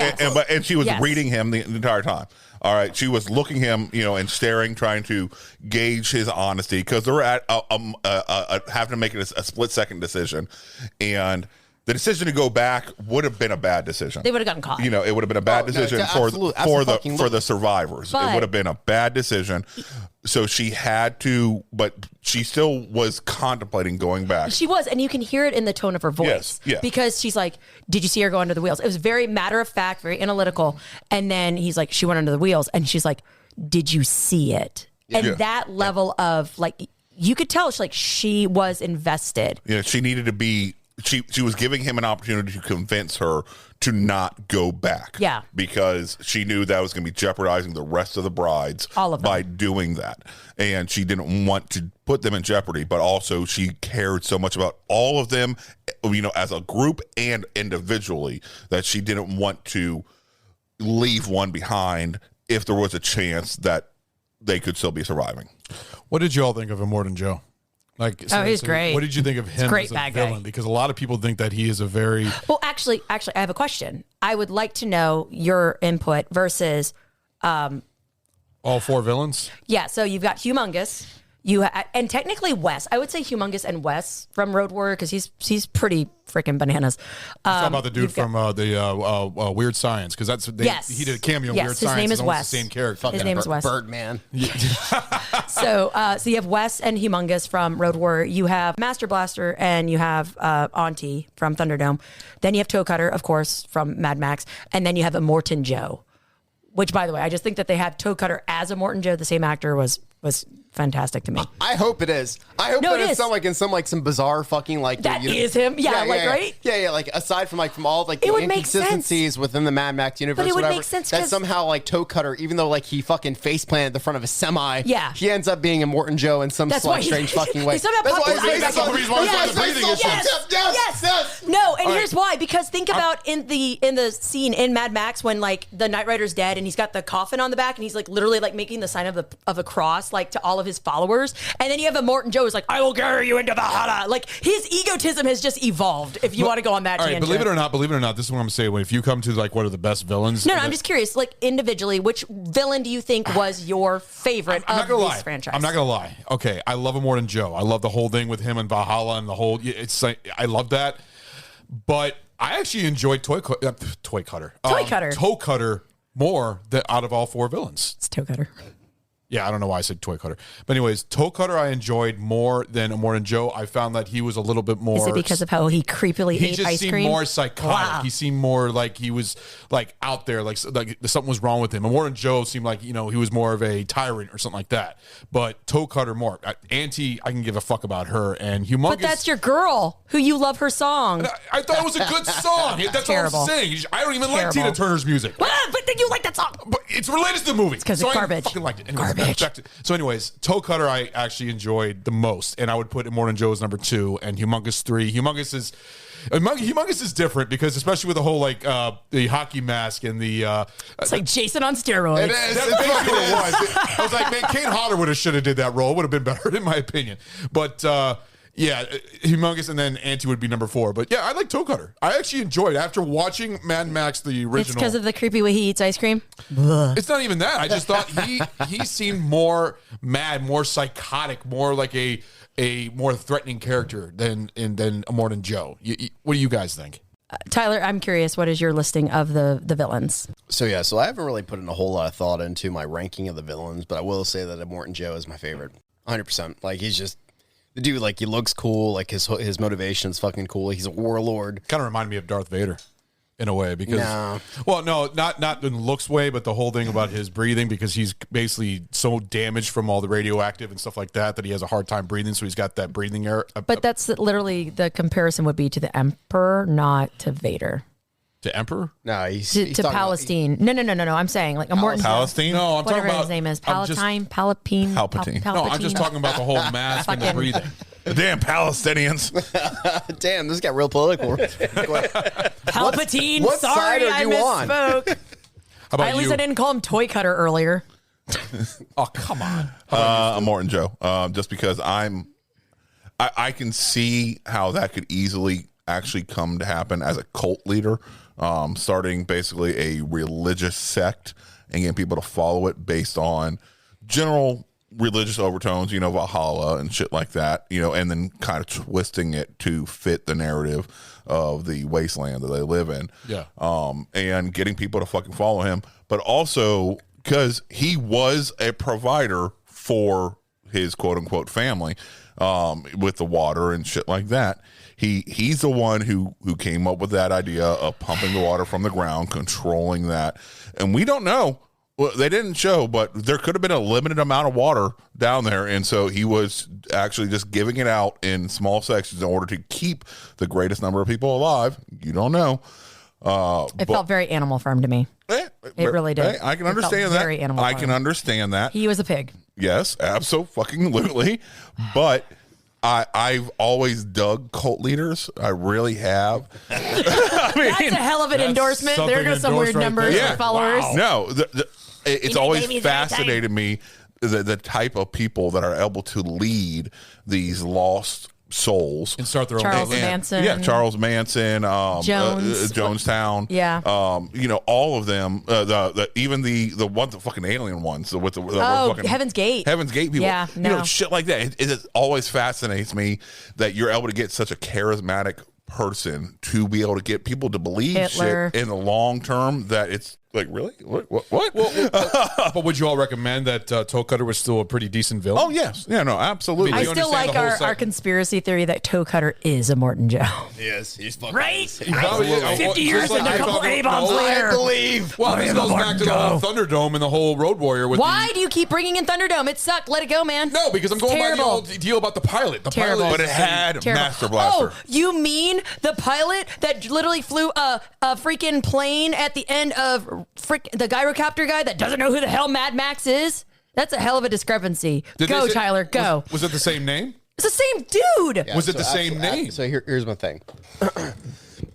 and she was reading him the entire time. All right, she was looking him, and staring, trying to gauge his honesty because they were at having to make it a split-second decision, and the decision to go back would have been a bad decision. They would have gotten caught. It would have been a bad decision for the survivors. It would have been a bad decision. So she had to, but she still was contemplating going back. She was, and you can hear it in the tone of her voice. Yes. Because she's like, did you see her go under the wheels? It was very matter of fact, very analytical. And then he's like, she went under the wheels. And she's like, did you see it? And that level of like, you could tell she was invested. Yeah, she needed to be, she was giving him an opportunity to convince her to not go back. Yeah. Because she knew that was going to be jeopardizing the rest of the brides by doing that. And she didn't want to put them in jeopardy, but also she cared so much about all of them, as a group and individually, that she didn't want to leave one behind if there was a chance that they could still be surviving. What did you all think of Immortan Joe? He's great. What did you think of him as a villain? Because a lot of people think that he is a very... Well, actually, I have a question. I would like to know your input versus... all four villains? Yeah, so you've got Humongous, and technically Wes. I would say Humongous and Wes from Road Warrior because he's pretty freaking bananas. Talking about the dude from the Weird Science because he did a cameo in Weird Science. His name is Wes. The same character. His name is Wes. Birdman. So you have Wes and Humongous from Road Warrior. You have Master Blaster and you have Auntie from Thunderdome. Then you have Toe Cutter, of course, from Mad Max, and then you have Immortan Joe. Which, by the way, I just think that they have Toe Cutter as Immortan Joe, the same actor, was fantastic to me. I hope it is. I hope that it's not some bizarre fucking that is him. Yeah, right? Yeah. Like aside from all the inconsistencies within the Mad Max universe, but it would make sense that somehow Toe Cutter, even though he fucking face planted the front of a semi, he ends up being Immortan Joe in some strange fucking way. That's the reason why he's breathing issues. Yes. No, and here's why. Because think about in the scene in Mad Max when the Knight Rider's dead and he's got the coffin on the back and he's literally making the sign of a cross to all of his followers, and then you have Immortan Joe who's I will carry you into Valhalla. His egotism has just evolved. If you want to go on that tangent. Believe it or not, this is what I'm saying. If you come to what are the best villains? No, I'm just curious. Individually, which villain do you think was your favorite of this franchise? I'm not gonna lie. Okay, I love Immortan Joe. I love the whole thing with him and Valhalla and the whole. I love that, but I actually enjoyed Toe Cutter more than out of all four villains. It's Toe Cutter. Yeah, I don't know why I said Toe Cutter. But anyways, Toe Cutter I enjoyed more than Immortan Joe. I found that he was a little bit more... Is it because of how he creepily ate ice cream? He just seemed more psychotic. Wow. He seemed more like he was out there, like something was wrong with him. Immortan Joe seemed like, he was more of a tyrant or something like that. But Toe Cutter more. Auntie, I can give a fuck about her. And Humongous... But that's your girl, who you love her song. I thought it was a good song. That's all I'm saying. I don't even like Tina Turner's music. But then you like that song. But it's related to the movie. It's because it's garbage. I fucking liked it. Anyways, so anyways, Toe Cutter I actually enjoyed the most, and I would put Immortan Joe as number 2 and Humongous 3. Humongous is different because especially with the whole the hockey mask and the it's like Jason on steroids. It is. That's basically what it was. I was like, man, Kane Hodder should have did that role. It would have been better in my opinion. But yeah, Humongous and then Auntie would be number 4. But yeah, I like Toe Cutter. I actually enjoyed it after watching Mad Max the original. It's because of the creepy way he eats ice cream. It's not even that. I just thought he seemed more mad, more psychotic, more like a more threatening character than Immortan Joe. What do you guys think? Tyler, I'm curious. What is your listing of the villains? So I haven't really put in a whole lot of thought into my ranking of the villains, but I will say that Immortan Joe is my favorite, 100%. He's just. The dude, like, he looks cool. Like, his motivation is fucking cool. He's a warlord. Kind of reminded me of Darth Vader in a way because, well, no, not in looks way, but the whole thing about his breathing because he's basically so damaged from all the radioactive and stuff like that he has a hard time breathing. So he's got that breathing air. But that's literally the comparison would be to the Emperor, not to Vader. To Emperor? No, he's to Palestine. No. I'm saying like a Morton. Palestine? No, I'm talking whatever about his name is. Palpatine. Palpatine. No, I'm just talking about the whole mask and the breathing. Damn Palestinians. Damn, this got real political. Palpatine. What Sorry, side are I you on? misspoke. At least I didn't call him Toy Cutter earlier. Oh, come on. I'm Morton Joe. Just because I can see how that could easily actually come to happen as a cult leader, starting basically a religious sect and getting people to follow it based on general religious overtones, Valhalla and shit like that, and then kind of twisting it to fit the narrative of the wasteland that they live in. Yeah. And getting people to fucking follow him, but also because he was a provider for his quote unquote family, with the water and shit like that. He's the one who came up with that idea of pumping the water from the ground, controlling that. And we don't know. Well, they didn't show, but there could have been a limited amount of water down there. And so he was actually just giving it out in small sections in order to keep the greatest number of people alive. You don't know. It felt very Animal Farm to me. It really did. I can understand that. Very Animal I Farm. can understand that. He was a pig. Yes, absolutely. But I've always dug cult leaders. I really have. That's a hell of an endorsement. There goes some weird numbers for followers. Wow. No, it's always fascinated me the type of people that are able to lead these lost souls and start their own Charles Manson. Yeah, Charles Manson, Jonestown. Yeah. All of them. Even the ones, the fucking alien ones with the fucking Heaven's Gate. Heaven's Gate people. Yeah, no. Shit like that. It always fascinates me that you're able to get such a charismatic person to be able to get people to believe Hitler. shit in the long term that it's like, really? What? But would you all recommend that Toe Cutter was still a pretty decent villain? Oh, yes. Yeah, no, absolutely. I still like our conspiracy theory that Toe Cutter is a Morton Joe. Yes, he's fucking right. 50 years and a couple A-bombs later. I believe. Well, this goes back to the whole Thunderdome and the whole Road Warrior. Why do you keep bringing in Thunderdome? It sucked. Let it go, man. No, because I'm going by the old deal about the pilot. The pilot, but it had Master Blaster. Oh, you mean the pilot that literally flew a freaking plane at the end of the gyrocopter guy that doesn't know who the hell Mad Max is? That's a hell of a discrepancy. Go, Tyler, go. Was it the same name? It's the same dude. Yeah, was it the same name? So here's my thing.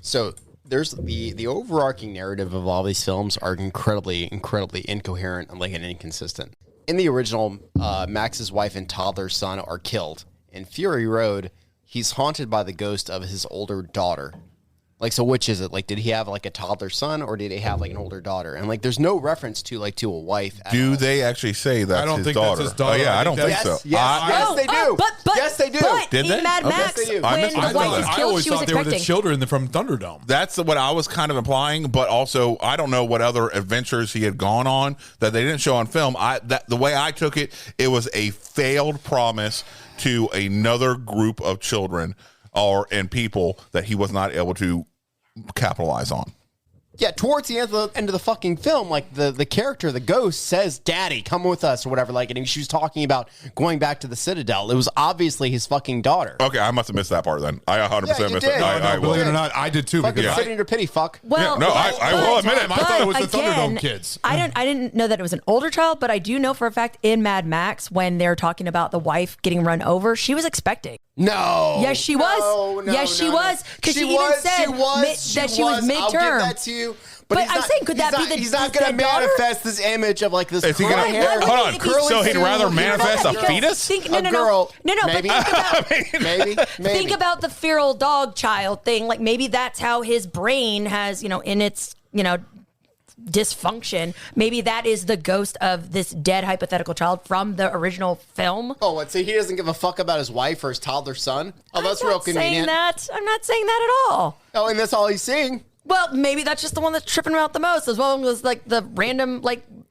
So there's the overarching narrative of all these films are incredibly incoherent and inconsistent. In the original, Max's wife and toddler son are killed. In Fury Road, he's haunted by the ghost of his older daughter. So which is it? Did he have a toddler son or did he have an older daughter? And there's no reference to a wife. Do they actually say that's I don't his think daughter? That's his daughter. Oh, yeah, I don't think so. Yes, they do. But yes, they do. But Did in they? Mad Max, Yes, they do. when missed the that. wife is I killed, always she was thought they were the expecting. children from Thunderdome. That's what I was kind of implying, but also I don't know what other adventures he had gone on that they didn't show on film. The way I took it, it was a failed promise to another group of children and people that he was not able to capitalize on. Yeah, towards the end of the fucking film, the character, the ghost, says, "Daddy, come with us," or whatever. And she was talking about going back to the Citadel. It was obviously his fucking daughter. Okay, I must have missed that part then. I 100% missed did. that. I Believe it will. or not, I did too. Fucking Because sit in your pity, fuck. Well, Yeah, no, I will admit it. I thought it was the again, Thunderdome kids. I didn't know that it was an older child, but I do know for a fact in Mad Max when they're talking about the wife getting run over, she was expecting. No. Yes, she was. Yes, she was. Because she even said that she was midterm. I'll give that to you. But I'm saying, could that be the He's not going to manifest this image of this Is he curly gonna, hair. hold on. curly So he'd suit. rather manifest a fetus? No, girl. No, Maybe. but think about, Maybe. think about the feral dog child thing. Maybe that's how his brain has, in its, dysfunction. Maybe that is the ghost of this dead hypothetical child from the original film. Oh, and so he doesn't give a fuck about his wife or his toddler son? Oh, that's real convenient. I'm not saying that at all. Oh, and that's all he's seeing? Well, maybe that's just the one that's tripping him out the most, as well as the random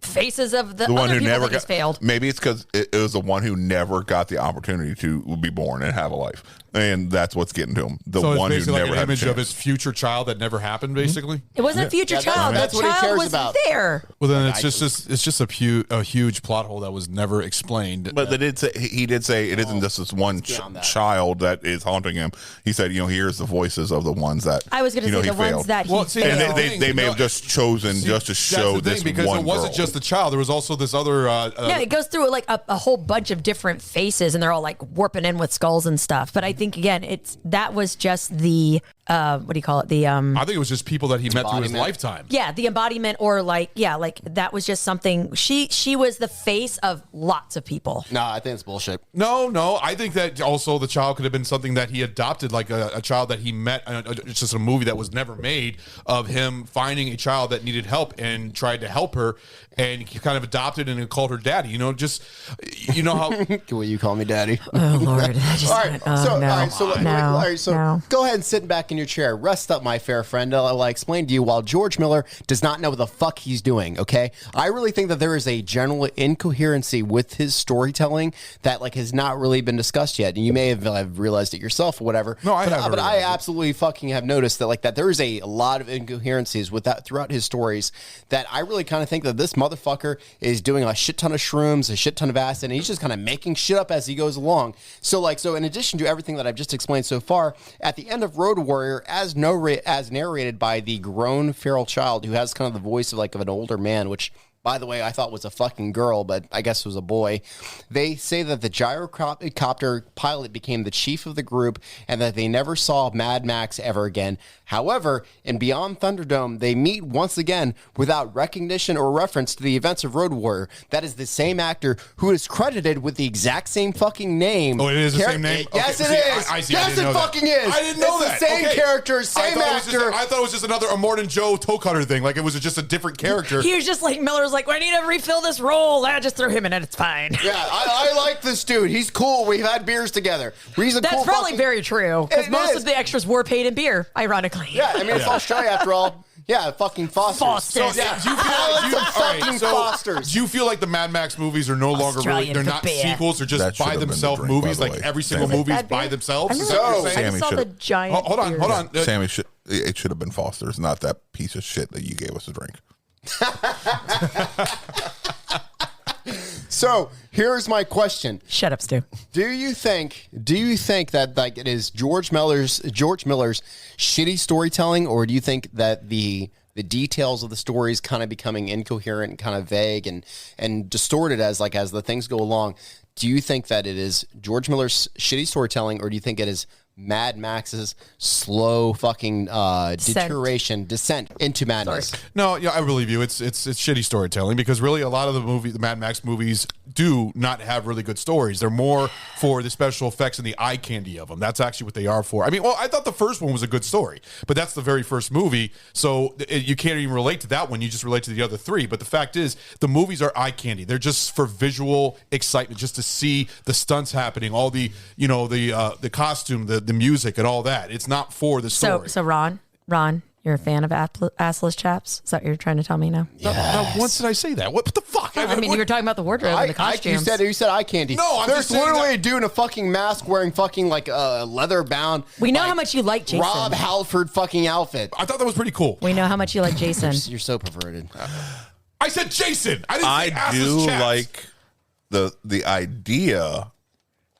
faces of the one other who people never that he's got failed. Maybe it's because it was the one who never got the opportunity to be born and have a life, and that's what's getting to him. The So one it's who basically never like an had a image of chance. his future child that never happened. Basically, It wasn't a future child. that's the what he child cares was about. there. well then it's just a huge plot hole that was never explained. But they did say he did say it isn't just this one beyond that. child that is haunting him. He said, he hears the voices of the ones that I was going to say he the ones failed. that he Well, see, failed. And they may have just chosen just to show that's the this thing, because one it wasn't girl. just the child. There was also this other. No, it goes through like a whole bunch of different faces, and they're all like warping in with skulls and stuff. But I think again, that was just the what do you call it? The I think it was just people that he met through his lifetime. yeah, the embodiment, or like that was just something. She was the face of lots of people. No, I think it's bullshit. No. I think that also the child could have been something that he adopted, like a child that he met. It's just a movie that was never made of him finding a child that needed help and tried to help her, and he kind of adopted and called her daddy. Just how. Will you call me daddy? Oh Lord! All right, so go ahead and sit back in your chair. Rest up, my fair friend. I'll explain to you while George Miller does not know what the fuck he's doing, okay? I really think that there is a general incoherency with his storytelling that has not really been discussed yet. And you may have realized it yourself or whatever. No, I haven't. But I absolutely fucking have noticed that there is a lot of incoherencies with that throughout his stories that I really kind of think that this motherfucker is doing a shit ton of shrooms, a shit ton of acid, and he's just kind of making shit up as he goes along. So in addition to everything that I've just explained so far, at the end of Road Warrior, as narrated by the grown feral child who has kind of the voice of an older man, which, by the way, I thought was a fucking girl, but I guess it was a boy. They say that the gyrocopter pilot became the chief of the group and that they never saw Mad Max ever again. However, in Beyond Thunderdome, they meet once again without recognition or reference to the events of Road Warrior. That is the same actor who is credited with the exact same fucking name. Oh, it is the same name? Yes, Okay, it see, is. I see. Yes, it fucking is. I didn't know it's that. The same Okay. character, same actor. I thought it was just another Immortan Joe toe cutter thing. Like it was just a different character. He was just like Miller's like, I need to refill this role. I just throw him in it. It's fine. Yeah, I like this dude. He's cool. We've had beers together. That's cool probably very true because It most is. of the extras were paid in beer, ironically. Yeah, I mean, it's Australia after all. Yeah, fucking Fosters. Fosters. So, yeah, Do you feel like fucking Fosters. do you feel like the Mad Max movies are no longer Australian they're not beer. sequels, they're That just should by have been the themselves drink, by movies, the like way. every single Sammy. movie is That by beer? themselves? I Is remember- that what you're saying? I Sammy saw the should- giant. Hold on, beer. hold on. Sammy, it should have been Foster's, not that piece of shit that you gave us to drink. So here's my question: Shut up, Stu. Do you think that it is George Miller's shitty storytelling, or do you think that the details of the story is kind of becoming incoherent and kind of vague and distorted as the things go along? Do you think that it is George Miller's shitty storytelling, or do you think it is Mad Max's slow fucking descent into madness? No, yeah, I believe you. It's shitty storytelling because really a lot of the Mad Max movies do not have really good stories. They're more for the special effects and the eye candy of them. That's actually what they are for. I mean, I thought the first one was a good story, but that's the very first movie, so you can't even relate to that one. You just relate to the other three. But the fact is, the movies are eye candy. They're just for visual excitement, just to see the stunts happening, all the the costume, the music, and all that. It's not for the story. So Ron, you're a fan of assless chaps? Is that what you're trying to tell me now? No, once did I say that? What the fuck? I mean, you were talking about the wardrobe and the costumes. You said eye candy. No, I'm There's just saying literally that- a dude in a fucking mask wearing fucking leather bound. We know how much you like Jason. Rob Halford fucking outfit. I thought that was pretty cool. We know how much you like Jason. You're so perverted. I said Jason. I didn't say I do assless chaps. like the idea.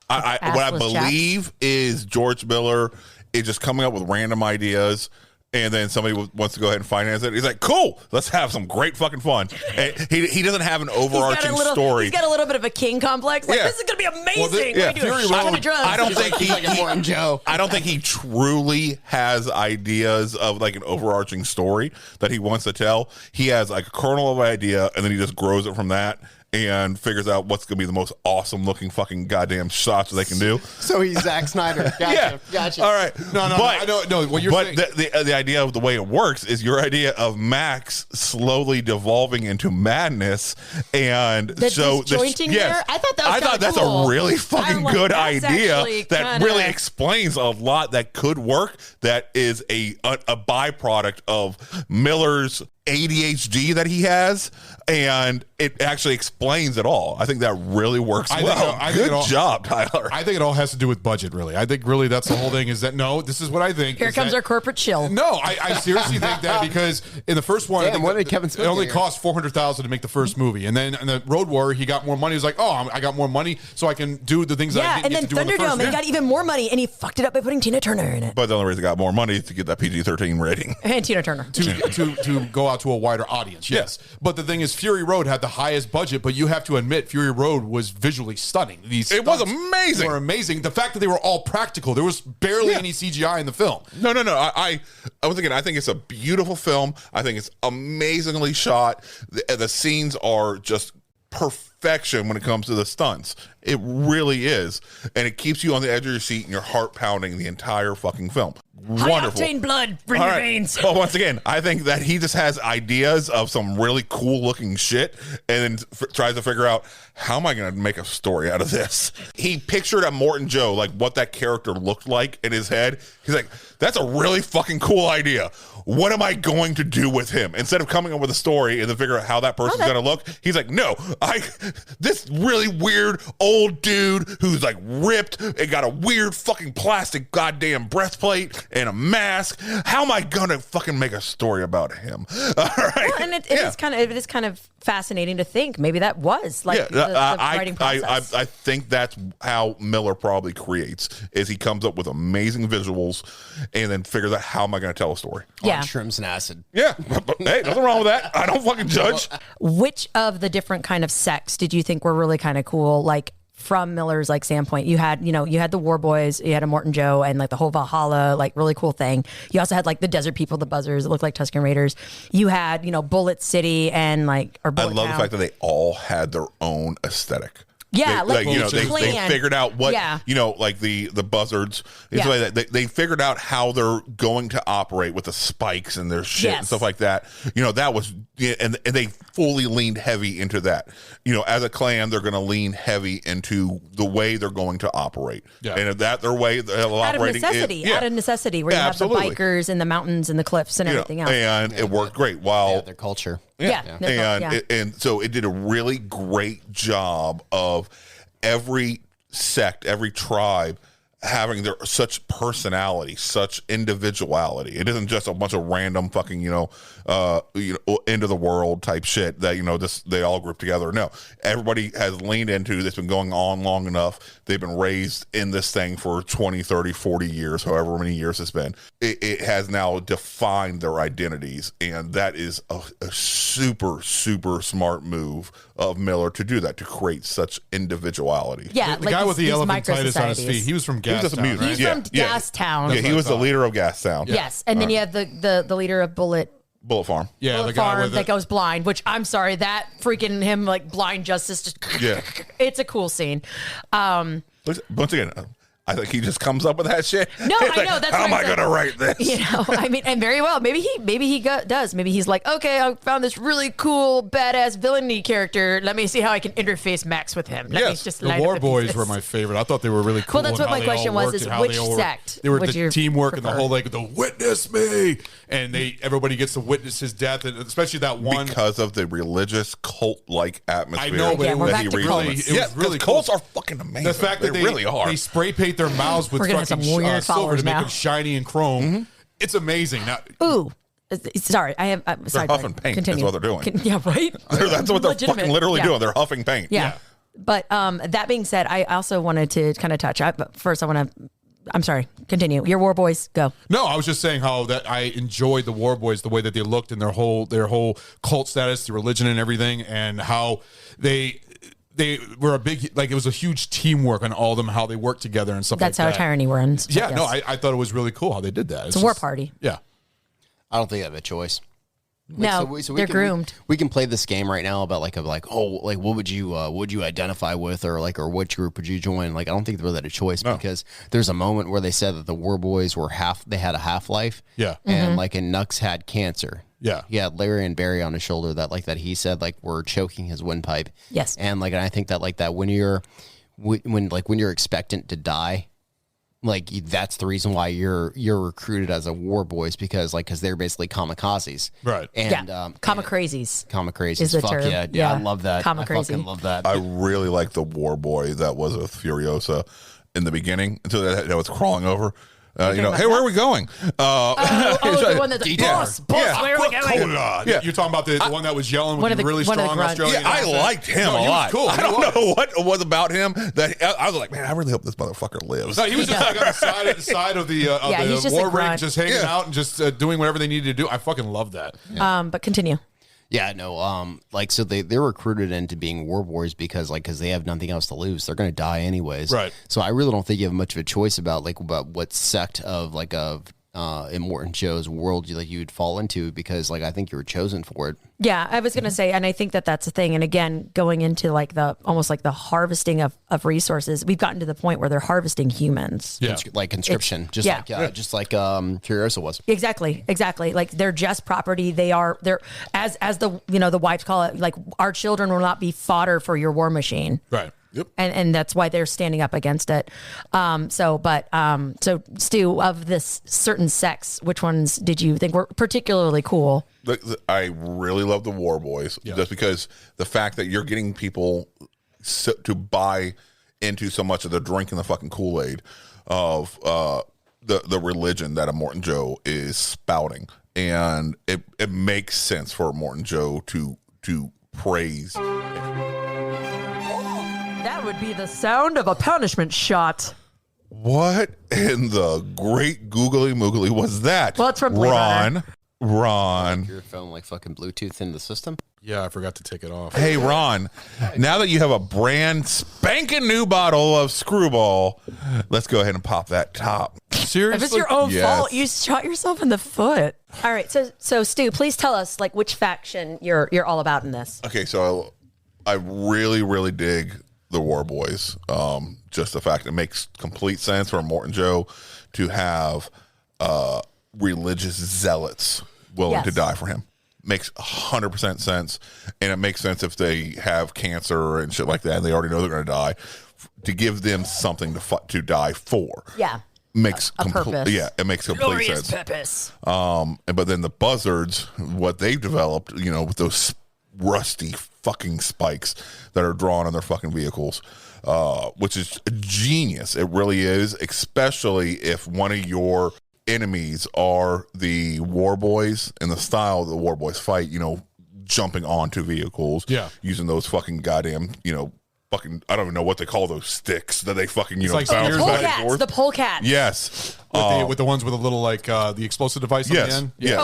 What I Assless believe is George Miller is just coming up with random ideas, and then somebody wants to go ahead and finance it. He's like, "Cool, let's have some great fucking fun." And he doesn't have an overarching story. He's got a little bit of a king complex. Like, Yeah. this is going to be amazing. Yeah, We do a shit ton of drugs. I don't think He's like a Morton Joe. I don't think he truly has ideas of an overarching story that he wants to tell. He has a kernel of idea, and then he just grows it from that and figures out what's going to be the most awesome looking fucking goddamn shots they can do. So he's Zack Snyder. Gotcha. Gotcha. All right. No. What you're saying. The idea of the way it works is your idea of Max slowly devolving into madness, and The disjointing there? I thought that was kinda that's cool. a really fucking I'm like, good that's idea actually that kinda- really explains a lot that could work. That is a byproduct of Miller's ADHD that he has, and it actually explains it all. I think that really works well. Good job, Tyler. I think it all has to do with budget, really. I think really that's the whole thing is that, no, this is what I think. Here comes our corporate chill. No, I seriously think that because in the first one, Damn, what did Kevin Smith it only do? cost $400,000 to make the first movie. And then in the Road Warrior, he got more money. He was like, oh, I got more money so I can do the things that I didn't get to do in the first Thunderdome, he got even more money, and he fucked it up by putting Tina Turner in it. But the only reason I got more money is to get that PG-13 rating. And Tina Turner. To go out to a wider audience, yes. But the thing is, Fury Road had the highest budget, but you have to admit, Fury Road was visually stunning. It was amazing. Were amazing. The fact that they were all practical, there was barely any CGI in the film. No. I once again, I think it's a beautiful film. I think it's amazingly shot. The scenes are just perfection when it comes to the stunts. It really is, and it keeps you on the edge of your seat and your heart pounding the entire fucking film. Wonderful. High-octane blood in your veins. Well, once again, I think that he just has ideas of some really cool looking shit and then tries to figure out, how am I going to make a story out of this? He pictured a Morton Joe, like what that character looked like in his head. He's like, that's a really fucking cool idea. What am I going to do with him? Instead of coming up with a story and then figure out how that person's going to look, he's like, no, this really weird old dude who's like ripped and got a weird fucking plastic goddamn breastplate and a mask. How am I going to fucking make a story about him? All right. Well, and it is kind of fascinating to think maybe that was like the writing process. I think that's how Miller probably creates, is he comes up with amazing visuals and then figures out, how am I going to tell a story? Yeah. Shrooms and acid. Yeah. Hey, nothing wrong with that. I don't fucking judge. Which of the different kind of sects did you think were really kind of cool? Like, from Miller's like standpoint, you had the War Boys, you had a Morton Joe, and like the whole Valhalla, like really cool thing. You also had like the Desert People, the Buzzers, it looked like Tusken Raiders. You had, Bullet City and like, or Bullet I love Town. the fact that they all had their own aesthetic. Yeah, they figured out what, like the buzzards. It's like that. They figured out how they're going to operate with the spikes and their shit and stuff like that. That was, and they fully leaned heavy into that. As a clan, they're going to lean heavy into the way they're going to operate. Yeah. And if that their way they're operating. Out of necessity, where you have absolutely. The bikers and the mountains and the cliffs and everything else. And it worked great. While their culture. And so it did a really great job of every sect, every tribe having their such personality, such individuality. It isn't just a bunch of random fucking, end of the world type shit that, they all group together. No, everybody has leaned into this, been going on long enough. They've been raised in this thing for 20, 30, 40 years, however many years it's been. It has now defined their identities. And that is a super, super smart move of Miller to do that, to create such individuality. Yeah. The guy with the elephantitis on his feet, he was from Gastown, right? He's from Gastown. Yeah, he was the leader of Gastown. Yes. And then you have the leader of Bullet Farm. Yeah, Bullet the guy Farm with that goes blind, which I'm sorry, that freaking him like blind justice just it's a cool scene. Once again, I think he just comes up with that shit. No, I know. That's how am I going to write this? And very well. Maybe he does. Maybe he's like, okay, I found this really cool, badass villainy character. Let me see how I can interface Max with him. Let me just the line War up Boys were my favorite. I thought they were really cool. Well, that's what my question was: is which sect? They were would the you teamwork prefer? and the whole the witness me, and everybody gets to witness his death, and especially that one because of the religious cult-like atmosphere. I know, but we're back to it was really cults cool. are fucking amazing. The fact that they really are. They spray paint their mouths with fucking silver to make them shiny and chrome. It's amazing. Now, sorry, I have. They're huffing paint. Continue. That's what they're doing. Yeah, right. That's what they're fucking literally doing. They're huffing paint. Yeah. But that being said, I also wanted to kind of touch. But first, I want to. I'm sorry. Continue. Your War Boys, go. No, I was just saying how that I enjoyed the War Boys, the way that they looked and their whole cult status, the religion and everything, and how they were a big, it was a huge teamwork on all of them, how they worked together and stuff That's like that. That's how Tyranny runs. Yeah, no, I thought it was really cool how they did that. It's a war party. Yeah. I don't think I have a choice. No, they're groomed. We can play this game right now about what would you identify with, or which group would you join? I don't think they really had a choice because there's a moment where they said that the War Boys they had a half-life. Yeah. And and Nux had cancer. Yeah. He had Larry and Barry on his shoulder that he said were choking his windpipe. Yes. And and I think that when you're expectant to die, Like that's the reason why you're recruited as a war boys because they're basically kamikazes, right? And kamikrazes. Kamikrazes is the fuck term. yeah, I love that. I Kamikaze. fucking love that. I really like the war boy that was with Furiosa in the beginning until that was crawling over. Hey, where are we going? The one that's boss, where are we going? You're talking about the one that was yelling with the really strong Australian I liked him a lot. Cool. I don't know what it was about him that I was like, man, I really hope this motherfucker lives. No, he was just like on the side of the war ring, just hanging out and just doing whatever they needed to do. I fucking love that. But continue. Yeah, no, so they're recruited into being war boys because they have nothing else to lose. They're going to die anyways. Right. So I really don't think you have much of a choice about what sect of Immortan Joe's world you would fall into because I think you were chosen for it. Yeah, I was going to say, and I think that's the thing. And again, going into almost the harvesting of resources, we've gotten to the point where they're harvesting humans. Yeah. Like conscription, just like Furiosa was. Exactly. Like they're just property. They're as the wives call it, our children will not be fodder for your war machine. Right. Yep. And that's why they're standing up against it. So Stu, of this certain sects, which ones did you think were particularly cool? I really love the war boys just because the fact that you're getting people to buy into so much of the drinking the fucking Kool-Aid of the religion that Immortan Joe is spouting, and it makes sense for Immortan Joe to praise. That would be the sound of a punishment shot. What in the great googly moogly was that? Well, it's from Blade Runner. Ron. Your phone fucking Bluetooth in the system? Yeah, I forgot to take it off. Hey, Ron, now that you have a brand spanking new bottle of Screwball, let's go ahead and pop that top. Seriously? If it's your own fault, you shot yourself in the foot. All right, so Stu, please tell us which faction you're all about in this. Okay, so I really, really dig the War Boys. Just the fact it makes complete sense for Immortan Joe to have religious zealots willing to die for him. Makes 100% sense, and it makes sense if they have cancer and shit like that, and they already know they're going to die. To give them something to die for, makes purpose. Yeah, it makes complete sense. Purpose. But then the buzzards, what they've developed, with those rusty fucking spikes that are drawn on their fucking vehicles, which is genius. It really is, especially if one of your enemies are the war boys and the style of the war boys fight, jumping onto vehicles, using those fucking goddamn, fucking, I don't even know what they call those sticks that they fucking, bounce back and forth. The polecats. Yes. With the ones with a little, the explosive device on the end? Yeah.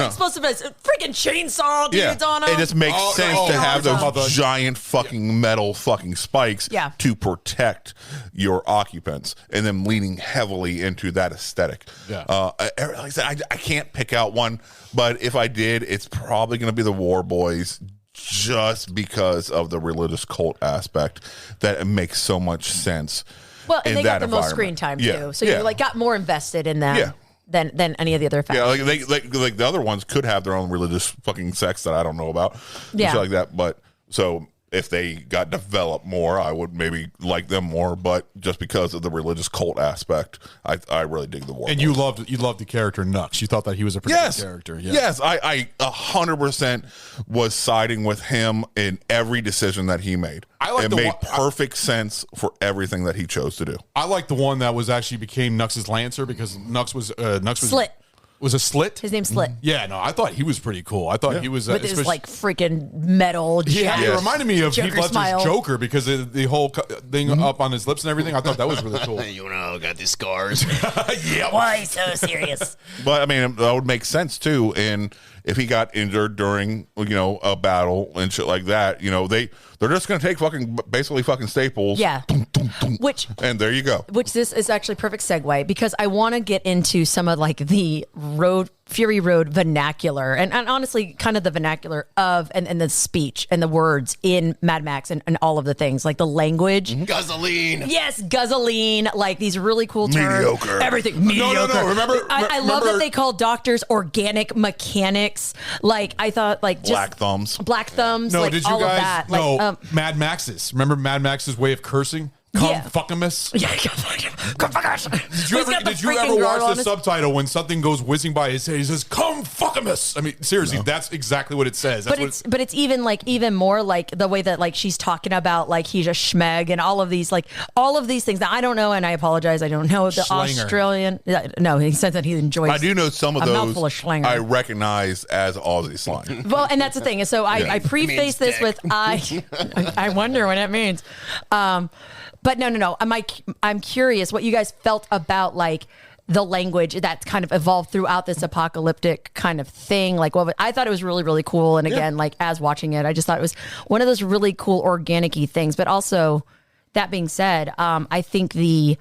Explosive device. Freaking chainsaw dudes on them. It just makes sense to have those giant fucking metal fucking spikes to protect your occupants, and then leaning heavily into that aesthetic. Yeah. Like I said, I can't pick out one, but if I did, it's probably going to be the War Boys, just because of the religious cult aspect, that it makes so much sense. Well, and they got the most screen time too, so you got more invested in them than any of the other factions. Yeah, like the other ones could have their own religious fucking sects that I don't know about, shit like that. But so if they got developed more, I would maybe like them more. But just because of the religious cult aspect, I really dig the War. And you loved the character Nux. You thought that he was a pretty good character. Yeah. Yes, I 100% was siding with him in every decision that he made. It made perfect sense for everything that he chose to do. I like the one that was actually became Nux's Lancer, because Nux was Slit. Was a Slit? His name's Slit. Yeah, no, I thought he was pretty cool. I thought he was with his freaking metal. Yeah, it reminded me of Heath Ledger's Joker, because of the whole thing up on his lips and everything. I thought that was really cool. Got these scars. Yeah. Why so serious? But I mean, that would make sense too. And if he got injured during a battle and shit like that, they're just going to take basically staples. Yeah. And there you go. Which this is actually perfect segue, because I want to get into some of the road Fury Road vernacular and honestly kind of the vernacular of and the speech and the words in Mad Max and all of the things like the language. Guzzling. Yes, guzzling. Like these really cool terms. Mediocre. Everything mediocre. No. Remember, I love that they call doctors organic mechanics. Like I thought like just Black thumbs. Black thumbs. No, like did you all guys of that. know Like, Mad Max's? Remember Mad Max's way of cursing? Come Yeah. fuckamus. yeah, come fuck us. Did you ever watch the subtitle when something goes whizzing by his head? He says, "Come fuckamus." I mean, seriously, that's exactly what it says. That's But it's even more like the way that like she's talking about like he's a schmeg and all of these things that I don't know and I apologize I don't know the Schlanger. Australian. No, he says that he enjoys. I do know some of a those mouthful of Schlanger. I recognize as Aussie slang. Well, and that's the thing. So I preface this with I wonder what it means. But no. I'm curious what you guys felt about like the language that's kind of evolved throughout this apocalyptic kind of thing. Like, I thought it was really, really cool. And again, like as watching it, I just thought it was one of those really cool organic-y things. But also, that being said, I think the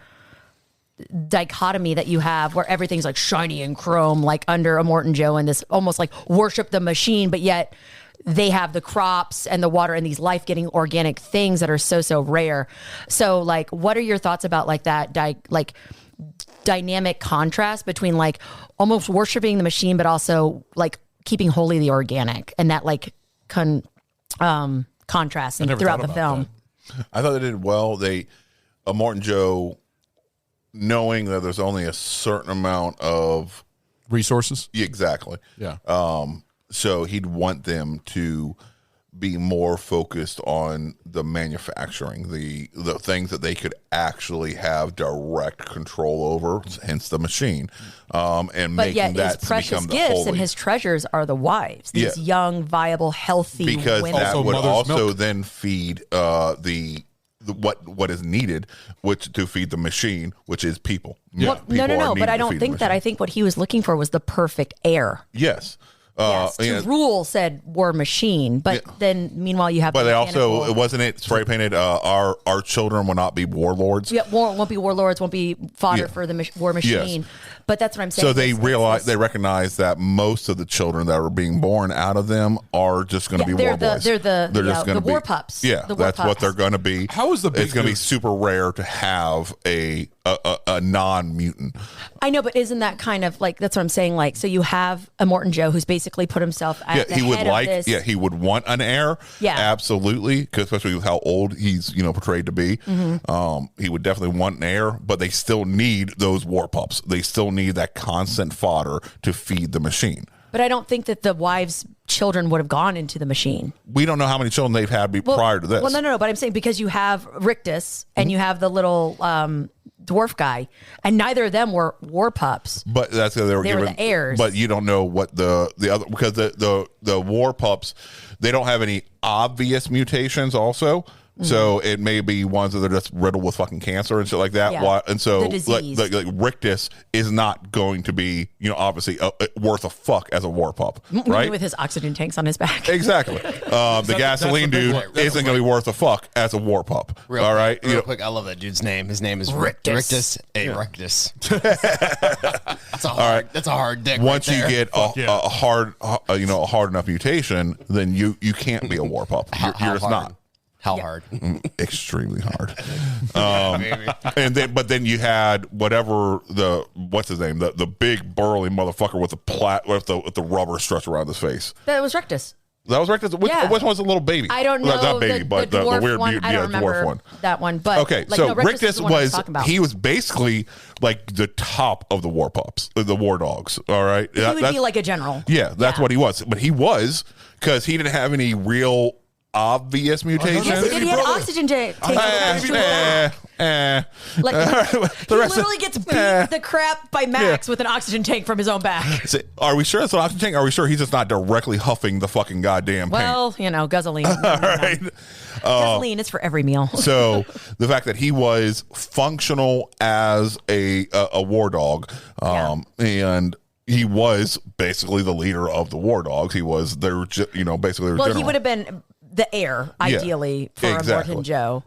dichotomy that you have where everything's like shiny and chrome, like under Immortan Joe and this almost like worship the machine, but yet they have the crops and the water and these life-giving organic things that are so rare. So like, what are your thoughts about like that, dynamic contrast between like almost worshiping the machine, but also like keeping holy the organic and that like contrast throughout the film? I thought they did well. Immortan Joe, knowing that there's only a certain amount of resources. Exactly. Yeah. So he'd want them to be more focused on the manufacturing, the things that they could actually have direct control over, hence the machine, and but making yet that his precious to become gifts the holy. and his treasures are the wives, these young, viable, healthy because women. that would also milk. then feed what is needed, which to feed the machine, which is people. Well, no. But I don't think that. I think what he was looking for was the perfect heir. Yes. Yes, to rule said war machine, but then meanwhile you have. But the they also mechanical- wasn't it spray painted. Our children will not be warlords. Yeah, won't be warlords, won't be fodder for the war machine. Yes. But that's what I'm saying. So they recognize that most of the children that are being born out of them are just going to be war boys. They're just the gonna war be, pups. Yeah, the war that's pups. what they're going to be. How is the big It's going to be news? super rare to have a non-mutant. I know, but isn't that kind of like that's what I'm saying? Like, so you have Immortan Joe who's basically put himself at the he would head like. of this. Yeah, he would want an heir. Yeah. Absolutely, because especially with how old he's portrayed to be. He would definitely want an heir, but they still need those war pups. They still need that constant fodder to feed the machine. But I don't think that the wives' children would have gone into the machine. We don't know how many children they've had prior to this. Well, no. But I'm saying because you have Rictus and you have the little dwarf guy, and neither of them were war pups. But that's they were given the heirs. But you don't know what the other, because the war pups, they don't have any obvious mutations also. So it may be ones that are just riddled with fucking cancer and shit like that. Yeah. And so The disease. like Rictus is not going to be, obviously worth a fuck as a war pup, right? With his oxygen tanks on his back. Exactly. The gasoline dude isn't going to be worth a fuck as a war pup. All right. Real quick, I love that dude's name. His name is Rictus. Rictus. That's a hard dick. Once right you there. get a hard enough mutation, then you can't be a war pup. You're just not. How hard? Extremely hard. And then you had what's his name, the big burly motherfucker with the rubber stretched around his face. That was Rictus. That was Rictus. Which one was the little baby? I don't know. Not baby, but the dwarf weird one. mutant, I don't remember dwarf one. that one. But Okay, like, so no, Rictus Rictus is the one I was talking about. he was basically like the top of the war pups, the war dogs. All right, He would be like a general. Yeah, that's what he was. But he was, because he didn't have any real obvious mutations. Yes, he did. He had oxygen tanks. Like he literally gets beat the crap by Max with an oxygen tank from his own back. Are we sure it's an oxygen tank? Are we sure he's just not directly huffing the fucking goddamn paint? Well, guzzling. All right. Guzzling is for every meal. So the fact that he was functional as a war dog, and he was basically the leader of the war dogs. He was their, basically their Well, general. he would have been the heir, ideally, for a Morton Joe.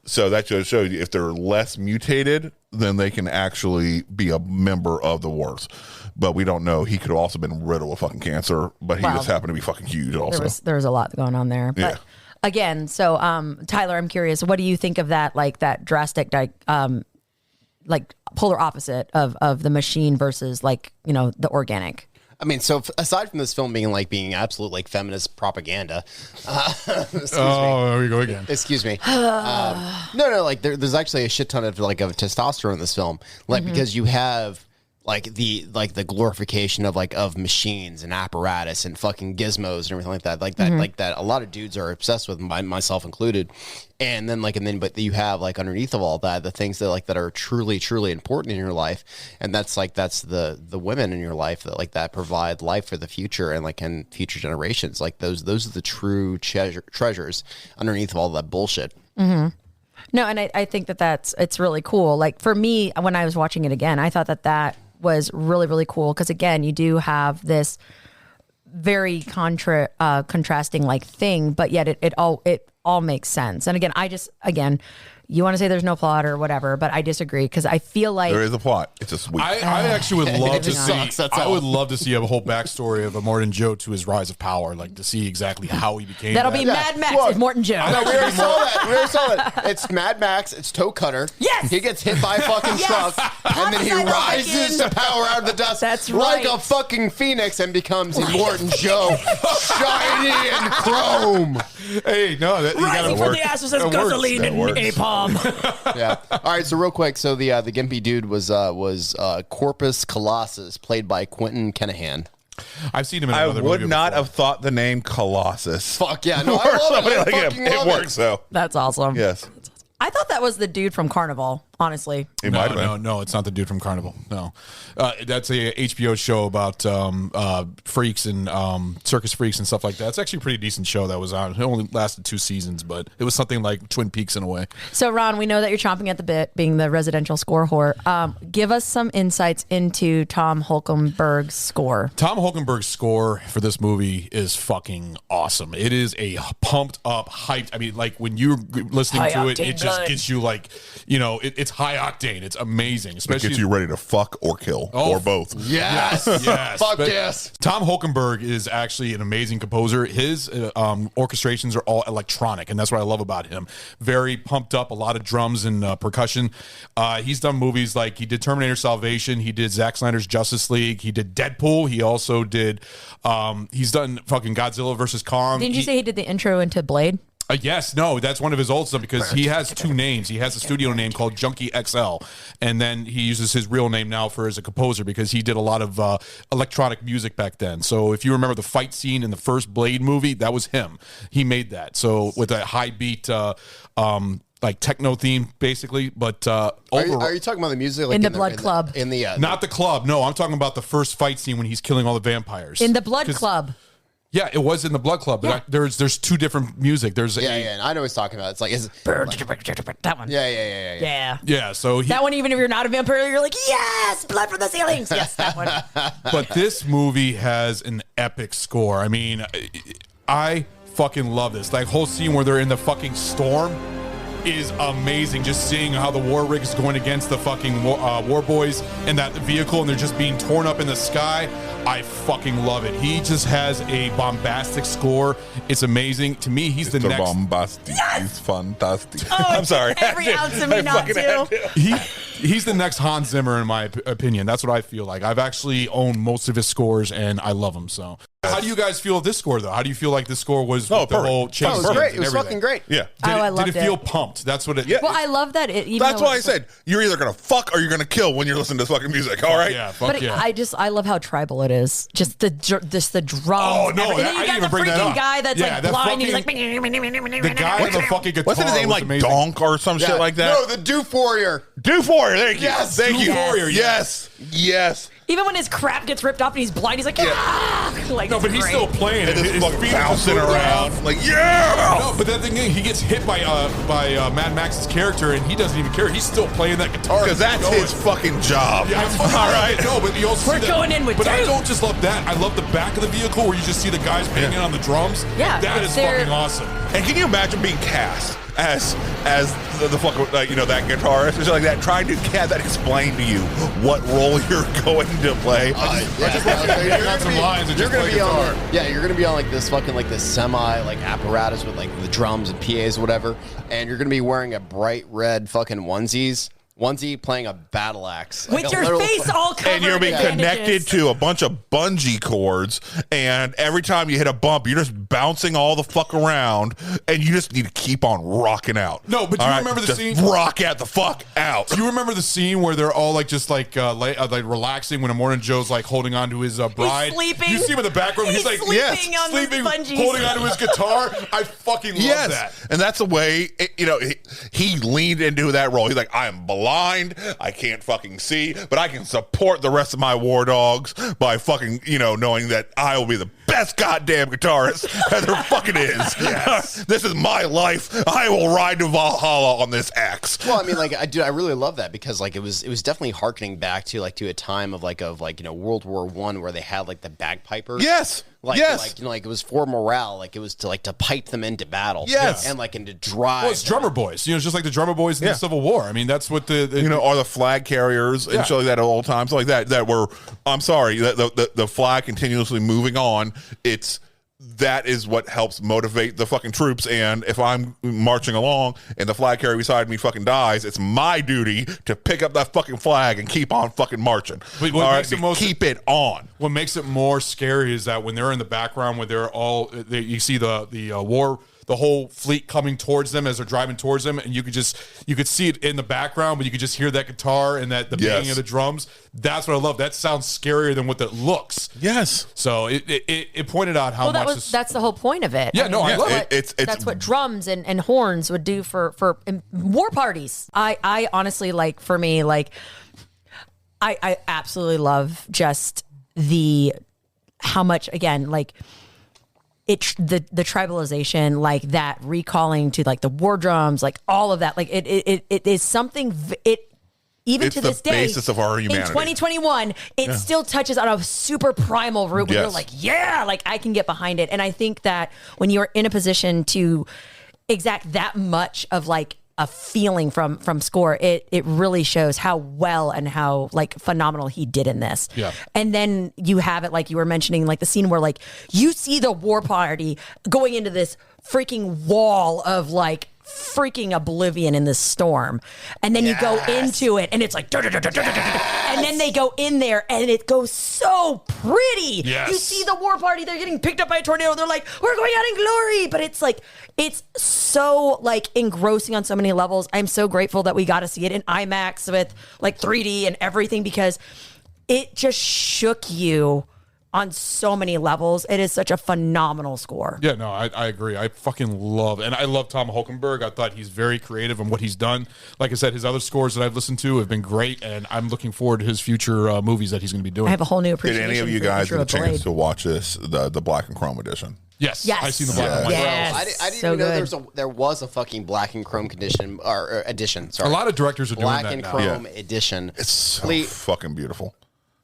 So that just shows you if they're less mutated, then they can actually be a member of the Wars. But we don't know. He could have also been riddled with fucking cancer, but he just happened to be fucking huge also. There was a lot going on there. But again, so Tyler, I'm curious, what do you think of that, like that drastic like polar opposite of the machine versus like, you know, the organic? I mean, so aside from this film being absolute like feminist propaganda, there we go again. Excuse me. No, like there's actually a shit ton of testosterone in this film, like because you have the glorification of machines and apparatus and fucking gizmos and everything like that. A lot of dudes are obsessed with, myself included. And then but you have underneath of all that, the things that are truly, truly important in your life. And that's the women in your life that provide life for the future and future generations. Like those are the true treasures underneath of all that bullshit. Mm-hmm. No, and I think it's really cool. Like for me, when I was watching it again, I thought that was really, really cool. Cause again, you do have this very contrasting thing, but yet it all makes sense. And again, you want to say there's no plot or whatever, but I disagree because I feel like there is a plot. It's a sweet. I actually would love to see. I would love to see a whole backstory of a Morton Joe to his rise of power, to see exactly how he became. That'll be Mad Max with Morton Joe. No, we already saw that. It's Mad Max. It's Toe Cutter. Yes, he gets hit by a fucking truck, and then he rises to power out of the dust. That's like a fucking phoenix and becomes Morton Joe, shiny and chrome. Hey, no, you gotta work. The ass says gasoline and napalm. Yeah. All right. So real quick. So the gimpy dude was Corpus Colossus, played by Quentin Kenahan. I've seen him in I another would movie not before. have thought the name Colossus. Fuck yeah. No, I love it. I fucking love it works though. That's awesome. Yes. I thought that was the dude from Carnival, honestly. It might have been. No, it's not the dude from Carnival. No. That's a HBO show about freaks and circus freaks and stuff like that. It's actually a pretty decent show that was on. It only lasted 2 seasons, but it was something like Twin Peaks in a way. So, Ron, we know that you're chomping at the bit, being the residential score whore. Give us some insights into Tom Holkenborg's score. Tom Holkenborg's score for this movie is fucking awesome. It is a pumped up, hyped. I mean, when you're listening to it, it just gets you it's high octane. It's amazing. Especially it gets you ready to fuck or kill or both. Yes. Fuck yes. Tom Holkenborg is actually an amazing composer. His orchestrations are all electronic, and that's what I love about him. Very pumped up, a lot of drums and percussion. He's done movies like he did Terminator Salvation. He did Zack Snyder's Justice League. He did Deadpool. He also did, he's done fucking Godzilla versus Kong. Didn't you say he did the intro into Blade? Yes, no, that's one of his old stuff because he has 2 names. He has a studio name called Junkie XL, and then he uses his real name now as a composer because he did a lot of electronic music back then. So if you remember the fight scene in the first Blade movie, that was him. He made that. So with a high beat, techno theme, basically. But overall, are you talking about the music in the Blood Club? Not the club. No, I'm talking about the first fight scene when he's killing all the vampires in the Blood Club. Yeah, it was in the Blood Club. But there's 2 different music. There's I know what he's talking about. It's that one. Yeah. So that one, even if you're not a vampire, you're like, yes, blood from the ceilings. Yes, that one. But this movie has an epic score. I mean, I fucking love this. That whole scene where they're in the fucking storm is amazing. Just seeing how the war rig is going against the fucking war boys in that vehicle, and they're just being torn up in the sky. I fucking love it. He just has a bombastic score. It's amazing. To me, he's the next bombastic. Yes! He's fantastic. Oh, I'm sorry. Every ounce of me not to. He's the next Hans Zimmer in my opinion. That's what I feel like. I've actually owned most of his scores, and I love him. So, how do you guys feel of this score, though? How do you feel like this score was? The whole change. It was great. It was fucking great. Yeah. I loved it. Did it feel pumped? That's what it. Yeah. Well, I love that. That's why I said you're either gonna fuck or you're gonna kill when you're listening to this fucking music. All right. Yeah. But I love how tribal it is. Just the drums. Oh no! And then you got the freaking guy that's blind. And he's like the guy with the fucking guitar. Wasn't his name like amazing. Donk or some shit like that? No, the Doof Warrior. Doof Warrior. Thank you. Yes. Thank you. Warrior. Yes. Even when his crap gets ripped off and he's blind, he's like, ah! Like, No, but he's still playing it. And His it's fucking feet are just bouncing moving around. Like, yeah! No, but that thing, he gets hit by Mad Max's character, and he doesn't even care. He's still playing that guitar. Because that's his fucking job. Yeah, all right. No, but you also We're see that, going in with But I two. don't just love that. I love the back of the vehicle where you just see the guys banging on the drums. Yeah, That is they're- fucking awesome. And can you imagine being cast as the fucking that guitarist or something like that, trying to have that explain to you what role you're going to play? You're gonna be on, you're gonna be on like this fucking like this semi like apparatus with like the drums and PAs or whatever, and you're gonna be wearing a bright red fucking onesie playing a battle axe with like your face all covered. And you're being in connected bandages. to a bunch of bungee cords, and every time you hit a bump, you're just bouncing all the fuck around, and you just need to keep on rocking out. No, but do you remember the just scene? Rock at the fuck out. Do you remember the scene where they're all like just like relaxing when Immortan Joe's like holding on to his bride? He's sleeping. You see him in the background. He's like sleeping on the bungees. holding onto his guitar. I fucking love that. And that's the way he leaned into that role. He's like, I am blind, I can't fucking see, but I can support the rest of my war dogs by fucking knowing that I will be the best goddamn guitarist that there fucking is. Yes. This is my life. I will ride to Valhalla on this axe. Well, I mean, like, I really love that because, like, it was definitely harkening back to a time of World War I where they had like the bagpipers. Yes. Like it was for morale, like it was to pipe them into battle. Yes. And like into drive. Well, it's drummer boys. It's just like the drummer boys in the Civil War. I mean, that's what are the flag carriers and shit like that at all times, like that were. I'm sorry, the flag continuously moving on. That is what helps motivate the fucking troops. And if I'm marching along and the flag carrier beside me fucking dies, it's my duty to pick up that fucking flag and keep on fucking marching. But keep it on. What makes it more scary is that when they're in the background, when they're all, you see the whole fleet coming towards them as they're driving towards them, and you could see it in the background, but you could just hear that guitar and the banging of the drums. That's what I love. That sounds scarier than what that looks. Yes. So it pointed out how much. That's the whole point of it. Yeah, I love it. That's what drums and horns would do for war parties. I honestly, like, for me, like, I absolutely love just how much, again, like, the tribalization, like that recalling to like the war drums, like all of that, like it is something. Even it's to this day, basis of our humanity. In 2021, it still touches on a super primal root where you're like, like I can get behind it. And I think that when you're in a position to exact that much of like a feeling from Score, it really shows how well and how like phenomenal he did in this. Yeah. And then you have it, like you were mentioning, like the scene where like you see the war party going into this freaking wall of like freaking oblivion in this storm, and then you go into it and it's like and then they go in there and it goes so pretty. You see the war party, they're getting picked up by a tornado, they're like, we're going out in glory, but it's like, it's so like engrossing on so many levels. I'm so grateful that we got to see it in IMAX with like 3D and everything, because it just shook you on so many levels. It is such a phenomenal score. Yeah, no, I agree. I fucking love, and I love Tom Holkenberg. I thought he's very creative in what he's done. Like I said, his other scores that I've listened to have been great, and I'm looking forward to his future movies that he's going to be doing. I have a whole new appreciation. Did any of you guys get a chance to watch this, the black and chrome edition? Yes. I've seen the black and white. Yes. I didn't So even know good. there was a fucking black and chrome condition or edition. Sorry, A lot of directors are doing black that and now. chrome edition. It's so fucking beautiful.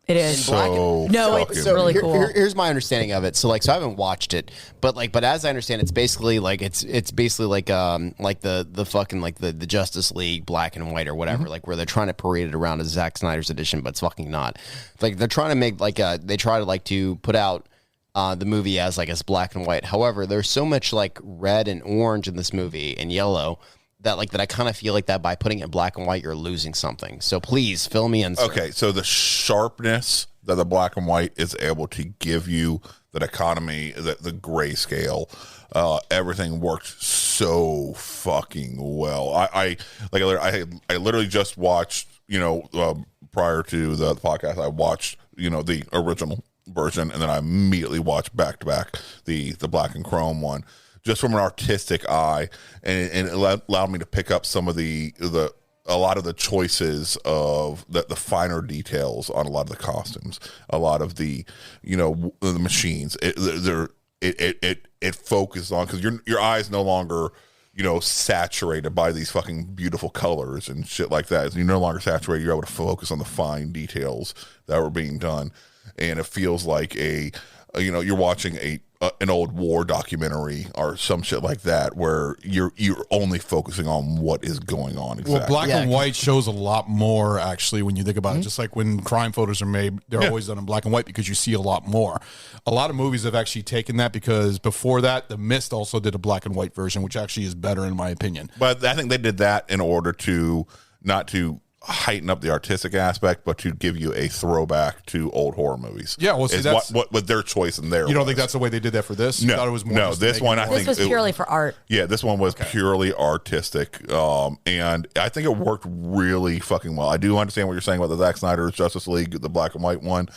It is. So No, fucking it's really beautiful. cool. Here's my understanding of it. So I haven't watched it, but as I understand, it's basically like it's basically like the fucking like the Justice League black and white or whatever, like where they're trying to parade it around as Zack Snyder's edition, but it's fucking not. Like they're trying to make they try to put out the movie as like as black and white. However, there's so much like red and orange in this movie and yellow that I kind of feel like that by putting it black and white, you're losing something. So please fill me in, sir. Okay, so the sharpness that the black and white is able to give you, that economy, the grayscale, everything works so fucking well. I literally just watched, prior to the podcast, I watched, the original version, and then I immediately watched back to back the black and chrome one, just from an artistic eye, and it allowed me to pick up some of the a lot of the choices of the finer details on a lot of the costumes, a lot of the, the machines, it focuses on, because your eyes no longer, saturated by these fucking beautiful colors and shit like that. You're no longer saturated. You're able to focus on the fine details that were being done. And it feels like you're watching an old war documentary or some shit like that, where you're only focusing on what is going on. Exactly. Well, black and white shows a lot more, actually, when you think about it. Just like when crime photos are made, they're always done in black and white because you see a lot more. A lot of movies have actually taken that, because before that, The Mist also did a black and white version, which actually is better in my opinion. But I think they did that in order to not to heighten up the artistic aspect, but to give you a throwback to old horror movies. Yeah, well, see, that's what their choice in there. You don't think that's the way they did that for this? No, you thought it was more. No, this one I think this was purely for art. Yeah, this one was purely artistic, and I think it worked really fucking well. I do understand what you're saying about the Zack Snyder's Justice League, the black and white one,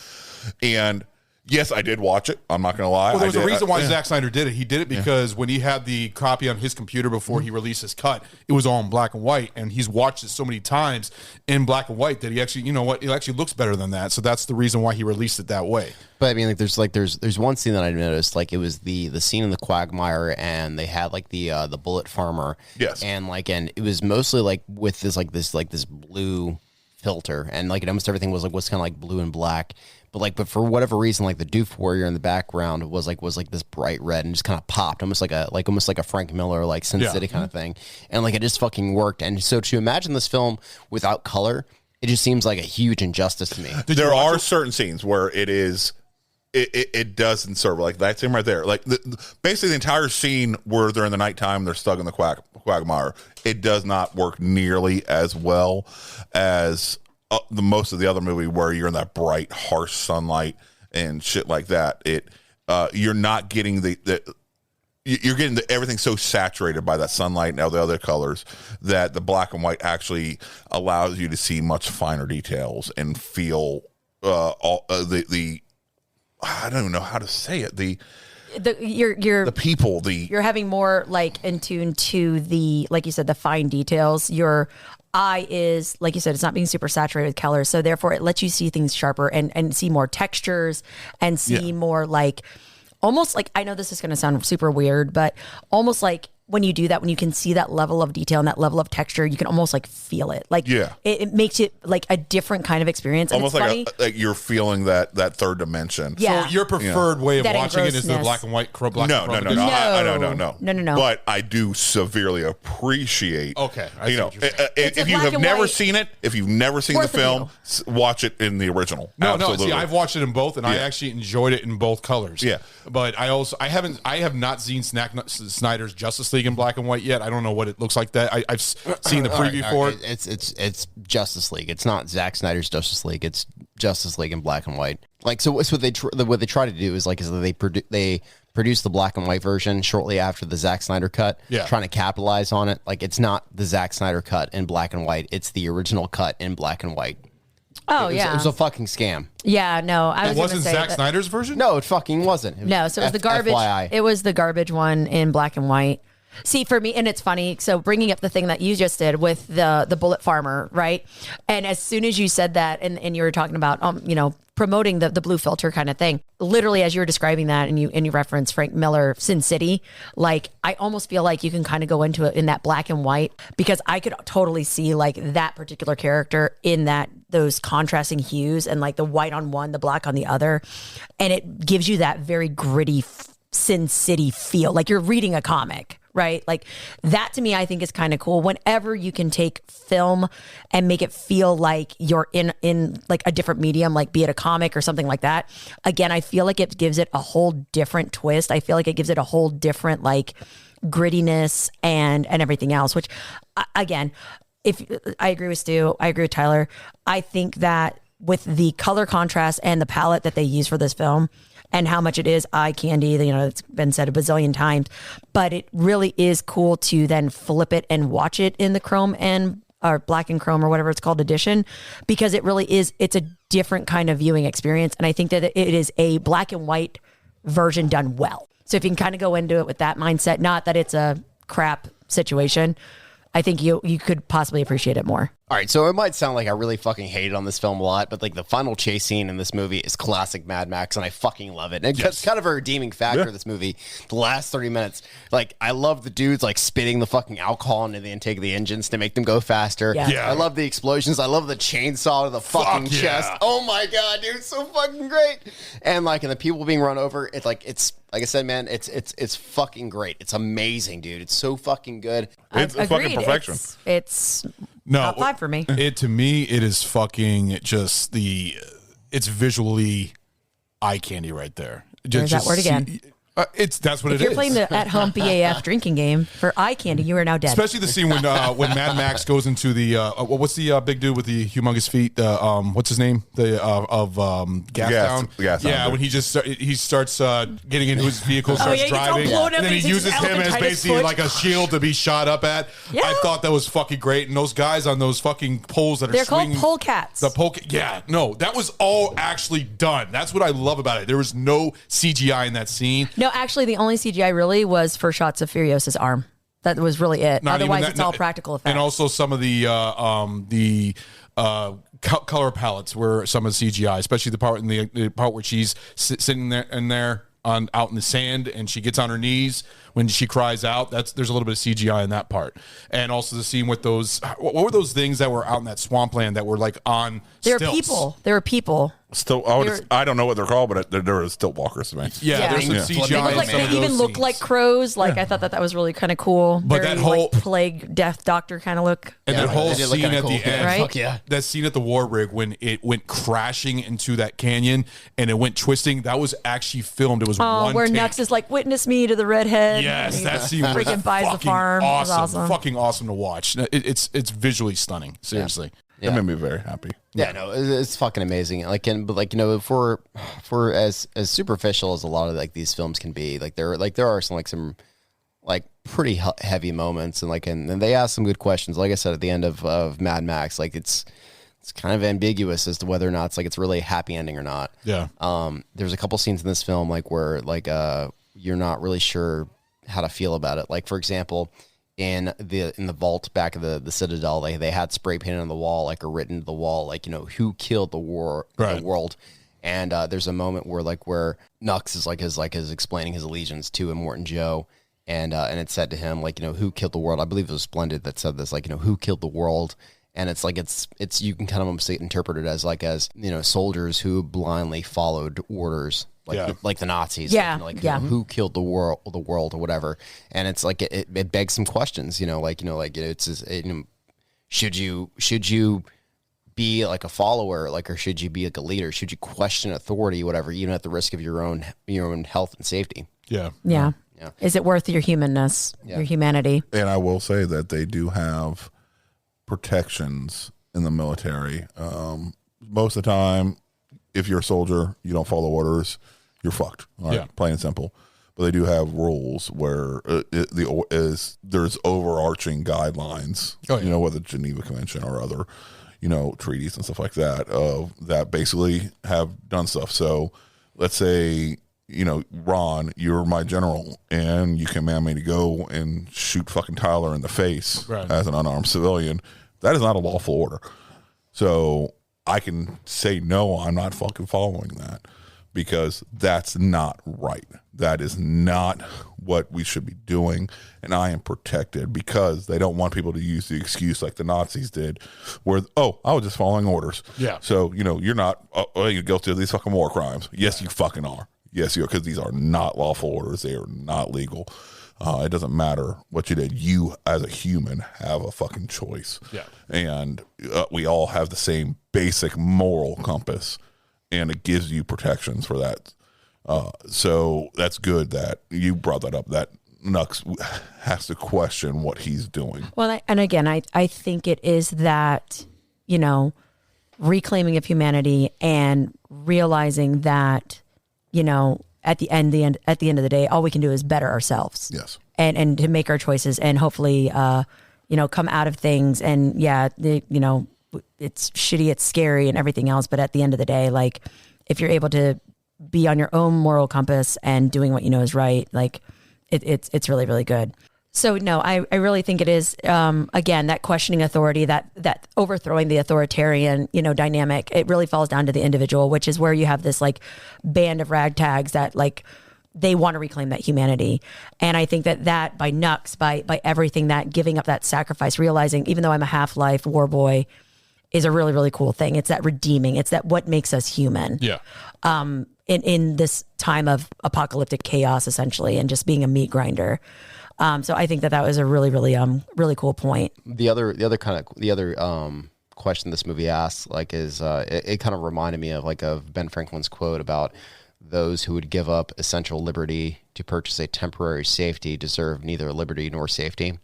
and. Yes, I did watch it. I'm not going to lie. Well, there was a reason why Zack Snyder did it. He did it because when he had the copy on his computer before he released his cut, it was all in black and white, and he's watched it so many times in black and white that he actually, it actually looks better than that. So that's the reason why he released it that way. But I mean, there's one scene that I noticed, like it was the scene in the Quagmire, and they had like the bullet farmer. Yes. And it was mostly like with this blue filter, and like almost everything was kind of like blue and black. But for whatever reason, like the Doof Warrior in the background was like this bright red and just kind of popped, almost like a Frank Miller, like Sin City kind of thing, and like it just fucking worked. And so to imagine this film without color, it just seems like a huge injustice to me. There are certain scenes where it doesn't serve, like that scene right there, like basically the entire scene where they're in the nighttime, they're stuck in the quagmire. It does not work nearly as well as the most of the other movie, where you're in that bright, harsh sunlight and shit like that. You're not getting you're getting everything so saturated by that sunlight and all the other colors that the black and white actually allows you to see much finer details and feel all the I don't even know how to say it. The people, you're having more like in tune to the, like you said, the fine details. Your eye is, like you said, it's not being super saturated with color, so therefore it lets you see things sharper and see more textures and see more like, almost like, I know this is going to sound super weird, but almost like when you do that, when you can see that level of detail and that level of texture, you can almost like feel it. Like it makes it like a different kind of experience. Almost like you're feeling that third dimension. Yeah. So your preferred way of watching it is the black and white. No. But I do severely appreciate. Okay. If you have never seen it, if you've never seen the film, watch it in the original. No. See, I've watched it in both, and I actually enjoyed it in both colors. Yeah. But I have not seen Snyder's Justice League in black and white yet. I don't know what it looks like. That I've seen the preview for it. It's Justice League. It's not Zack Snyder's Justice League. It's Justice League in black and white. Like, so what they try to do is they produce the black and white version shortly after the Zack Snyder cut, trying to capitalize on it. Like, it's not the Zack Snyder cut in black and white. It's the original cut in black and white. Oh, it was a fucking scam. Yeah, no. It wasn't Zack Snyder's version? No, it fucking wasn't. No, so it was the garbage. FYI. It was the garbage one in black and white. See, for me, and it's funny, so bringing up the thing that you just did with the bullet farmer, right? And as soon as you said that, and you were talking about, promoting the blue filter kind of thing, literally as you were describing that, and you referenced Frank Miller, Sin City, like, I almost feel like you can kind of go into it in that black and white, because I could totally see like that particular character in those contrasting hues, and like the white on one, the black on the other, and it gives you that very gritty Sin City feel, like you're reading a comic. Right? Like, that to me, I think is kind of cool. Whenever you can take film and make it feel like you're in like a different medium, like be it a comic or something like that. Again, I feel like it gives it a whole different twist. I feel like it gives it a whole different like grittiness and everything else, which again, if I agree with Stu, I agree with Tyler. I think that with the color contrast and the palette that they use for this film, and how much it is eye candy, it's been said a bazillion times, but it really is cool to then flip it and watch it in the chrome or black and chrome or whatever it's called edition, because it really is, it's a different kind of viewing experience. And I think that it is a black and white version done well. So if you can kind of go into it with that mindset, not that it's a crap situation, I think you could possibly appreciate it more. All right, so it might sound like I really fucking hated on this film a lot, but like the final chase scene in this movie is classic Mad Max, and I fucking love it. And it's kind of a redeeming factor of this movie. The last 30 minutes, like I love the dudes like spitting the fucking alcohol into the intake of the engines to make them go faster. Yeah. I love the explosions. I love the chainsaw to the fucking chest. Oh my god, dude, it's so fucking great. And like, and the people being run over, it's like I said, man, it's fucking great. It's amazing, dude. It's so fucking good. It's fucking perfection. It's No, top 5 for me. To me, it is fucking just it's visually eye candy right there. There's that word again. That's what if it is. you're playing the at-home BAF drinking game for eye candy, you are now dead. Especially the scene when Mad Max goes into the what's the big dude with the humongous feet? What's his name? Gastown. When he starts getting into his vehicle, starts driving, and then he uses him as basically like a shield to be shot up at. Yeah. I thought that was fucking great. And those guys on those fucking poles that are swinging, called polecats. That was all actually done. That's what I love about it. There was no CGI in that scene. No, actually, the only CGI really was for shots of Furiosa's arm. That was really it. Otherwise, it's all practical effects. And also some of the color palettes were some of the CGI, especially the part where she's sitting there out in the sand and she gets on her knees when she cries out. There's a little bit of CGI in that part. And also the scene with those, what were those things that were out in that swampland that were like on stilts? There were people. I don't know what they're called, but there were stilt walkers to me. There's some CGI. They even looked like crows. Like I thought that was really kind of cool. But very, that whole plague death doctor kind of look. And that whole scene at the end, right? Fuck yeah. That scene at the war rig when it went crashing into that canyon and it went twisting. That was actually filmed. It was one where take. Nux is like, "Witness me" to the redhead. Yes, that scene was freaking buys the farm. Awesome. It was awesome. Fucking awesome to watch. It's visually stunning. Seriously. It made me very happy. Yeah, no, it's fucking amazing. For as superficial as a lot of like these films can be, there are some pretty heavy moments, and they ask some good questions. Like I said at the end of Mad Max, it's kind of ambiguous as to whether or not it's really a happy ending or not. Yeah. There's a couple scenes in this film where you're not really sure how to feel about it. Like for example, in the vault back of the Citadel, they had spray painted on the wall, or written to the wall, who killed the world. And there's a moment where Nux is explaining his allegiance to Immortan Joe, and it said to him who killed the world. I believe it was Splendid that said this, who killed the world. And it's you can kind of almost interpret it as soldiers who blindly followed orders. Like the Nazis, who killed the world or whatever, and it's it begs some questions, should you be like a follower, or should you be like a leader? Should you question authority, whatever, even at the risk of your own health and safety? Yeah. Is it worth your humanness, your humanity? And I will say that they do have protections in the military. Most of the time, if you're a soldier, you don't follow orders, you're fucked. All right, plain and simple. But they do have rules where there's overarching guidelines. Whether Geneva Convention or other, treaties and stuff like that, that basically have done stuff. So let's say, Ron, you're my general, and you command me to go and shoot fucking Tyler in the face as an unarmed civilian. That is not a lawful order. So I can say, no, I'm not fucking following that, because that's not right. That is not what we should be doing. And I am protected, because they don't want people to use the excuse like the Nazis did, where, I was just following orders. Yeah. So, you're not, you're guilty of these fucking war crimes. Yes, you fucking are. Yes, you are, because these are not lawful orders. They are not legal. It doesn't matter what you did. You, as a human, have a fucking choice. Yeah. And we all have the same basic moral compass, and it gives you protections for that. So that's good that you brought that up, that Nux has to question what he's doing. Well, and again, I think it is that, reclaiming of humanity and realizing that, at the end of the day, all we can do is better ourselves. Yes. And to make our choices and hopefully, come out of things. And it's shitty, it's scary and everything else. But at the end of the day, if you're able to be on your own moral compass and doing what you know is right, it's really, really good. So no, I really think it is, again, that questioning authority, that overthrowing the authoritarian, dynamic. It really falls down to the individual, which is where you have this like band of ragtags that like they want to reclaim that humanity. And I think that by Nux, by everything, that giving up that sacrifice, realizing even though I'm a half-life war boy, is a really, really cool thing. It's that redeeming. It's that what makes us human. Yeah. In this time of apocalyptic chaos, essentially, and just being a meat grinder. So I think that was a really, really, really cool point. The other question this movie asks, like, is it kind of reminded me of Ben Franklin's quote about those who would give up essential liberty to purchase a temporary safety deserve neither liberty nor safety.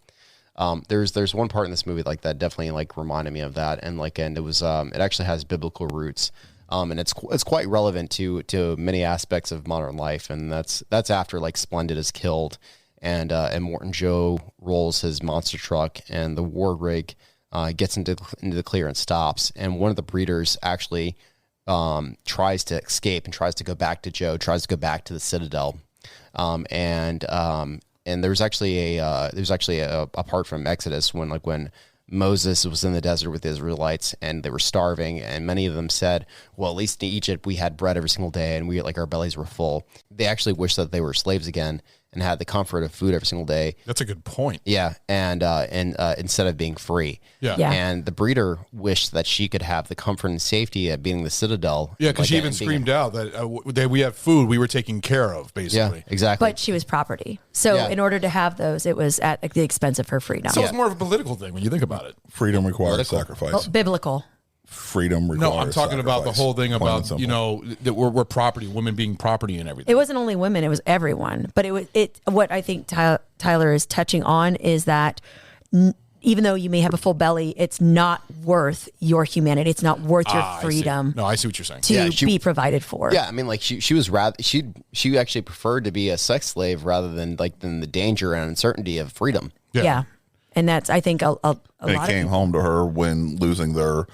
There's one part in this movie like that definitely like reminded me of that, and it was it actually has biblical roots. And it's quite relevant to many aspects of modern life, and that's after like Splendid is killed, and Morton Joe rolls his monster truck, and the war rig gets into the clear and stops, and one of the breeders actually tries to escape and tries to go back to Joe, tries to go back to the Citadel, and there's actually a part from Exodus when Moses was in the desert with the Israelites and they were starving, and many of them said, well, at least in Egypt we had bread every single day and our bellies were full. They actually wished that they were slaves again and had the comfort of food every single day. That's a good point. Yeah, and instead of being free. Yeah. And the breeder wished that she could have the comfort and safety of being the Citadel. Yeah, because she even screamed out that we have food, we were taken care of, basically. Yeah, exactly. But she was property. So in order to have those, it was at the expense of her freedom. So it's more of a political thing when you think about it. Freedom requires sacrifice. Well, biblical. Freedom requires No, I'm talking about the whole thing about, that we're property, women being property and everything. It wasn't only women, it was everyone. But what I think Tyler is touching on is that even though you may have a full belly, it's not worth your humanity. It's not worth your freedom. No, I see what you're saying. To be provided for. Yeah, I mean, like she was she actually preferred to be a sex slave rather than the danger and uncertainty of freedom. Yeah. And that's, I think, a lot of it came home to her when losing their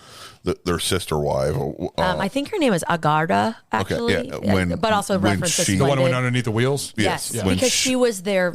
sister wife. I think her name was Agarda, actually. Okay, yeah. But also reference the one who went underneath the wheels? Yes, yeah. because she was there.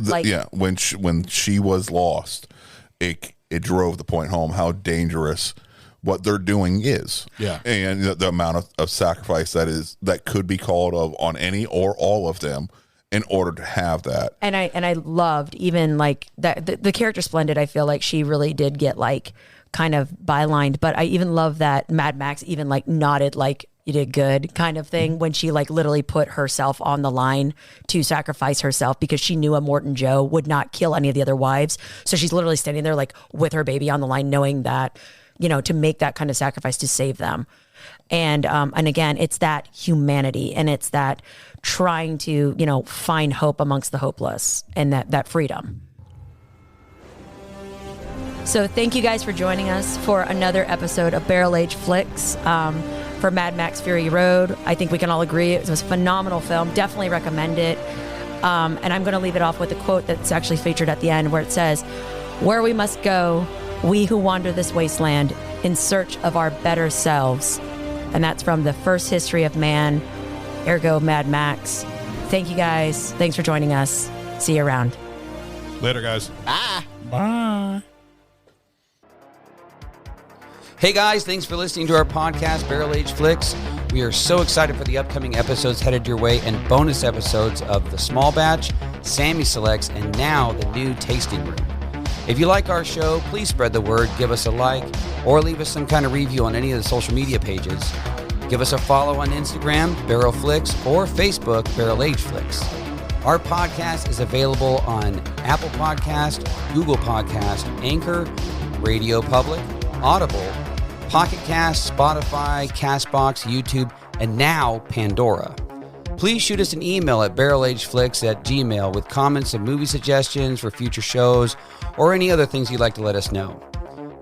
When she was lost, it drove the point home how dangerous what they're doing is. Yeah. And the amount of sacrifice that could be called on any or all of them in order to have that. And I loved even like that the character Splendid. I feel like she really did get like kind of bylined, but I even love that Mad Max even like nodded like you did good kind of thing when she like literally put herself on the line to sacrifice herself because she knew a Morton Joe would not kill any of the other wives. So she's literally standing there like with her baby on the line, knowing that, to make that kind of sacrifice to save them. And again, it's that humanity and it's that trying to, find hope amongst the hopeless and that freedom. So thank you guys for joining us for another episode of Barrel Age Flicks for Mad Max Fury Road. I think we can all agree it was a phenomenal film. Definitely recommend it. And I'm going to leave it off with a quote that's actually featured at the end where it says, "Where we must go, we who wander this wasteland in search of our better selves." And that's from The First History of Man, ergo Mad Max. Thank you guys. Thanks for joining us. See you around. Later, guys. Bye. Bye. Hey guys, thanks for listening to our podcast, Barrel Age Flicks. We are so excited for the upcoming episodes headed your way and bonus episodes of The Small Batch, Sammy Selects, and now the new Tasting Room. If you like our show, please spread the word, give us a like, or leave us some kind of review on any of the social media pages. Give us a follow on Instagram, Barrel Flicks, or Facebook, Barrel Age Flicks. Our podcast is available on Apple Podcast, Google Podcast, Anchor, Radio Public, Audible, Pocket Cast, Spotify, CastBox, YouTube, and now Pandora. Please shoot us an email at barrelageflicks@gmail.com with comments and movie suggestions for future shows or any other things you'd like to let us know.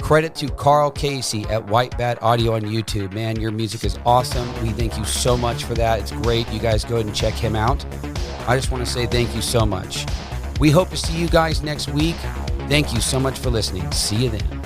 Credit to Carl Casey at White Bat Audio on YouTube. Man, your music is awesome. We thank you so much for that. It's great. You guys go ahead and check him out. I just want to say thank you so much. We hope to see you guys next week. Thank you so much for listening. See you then.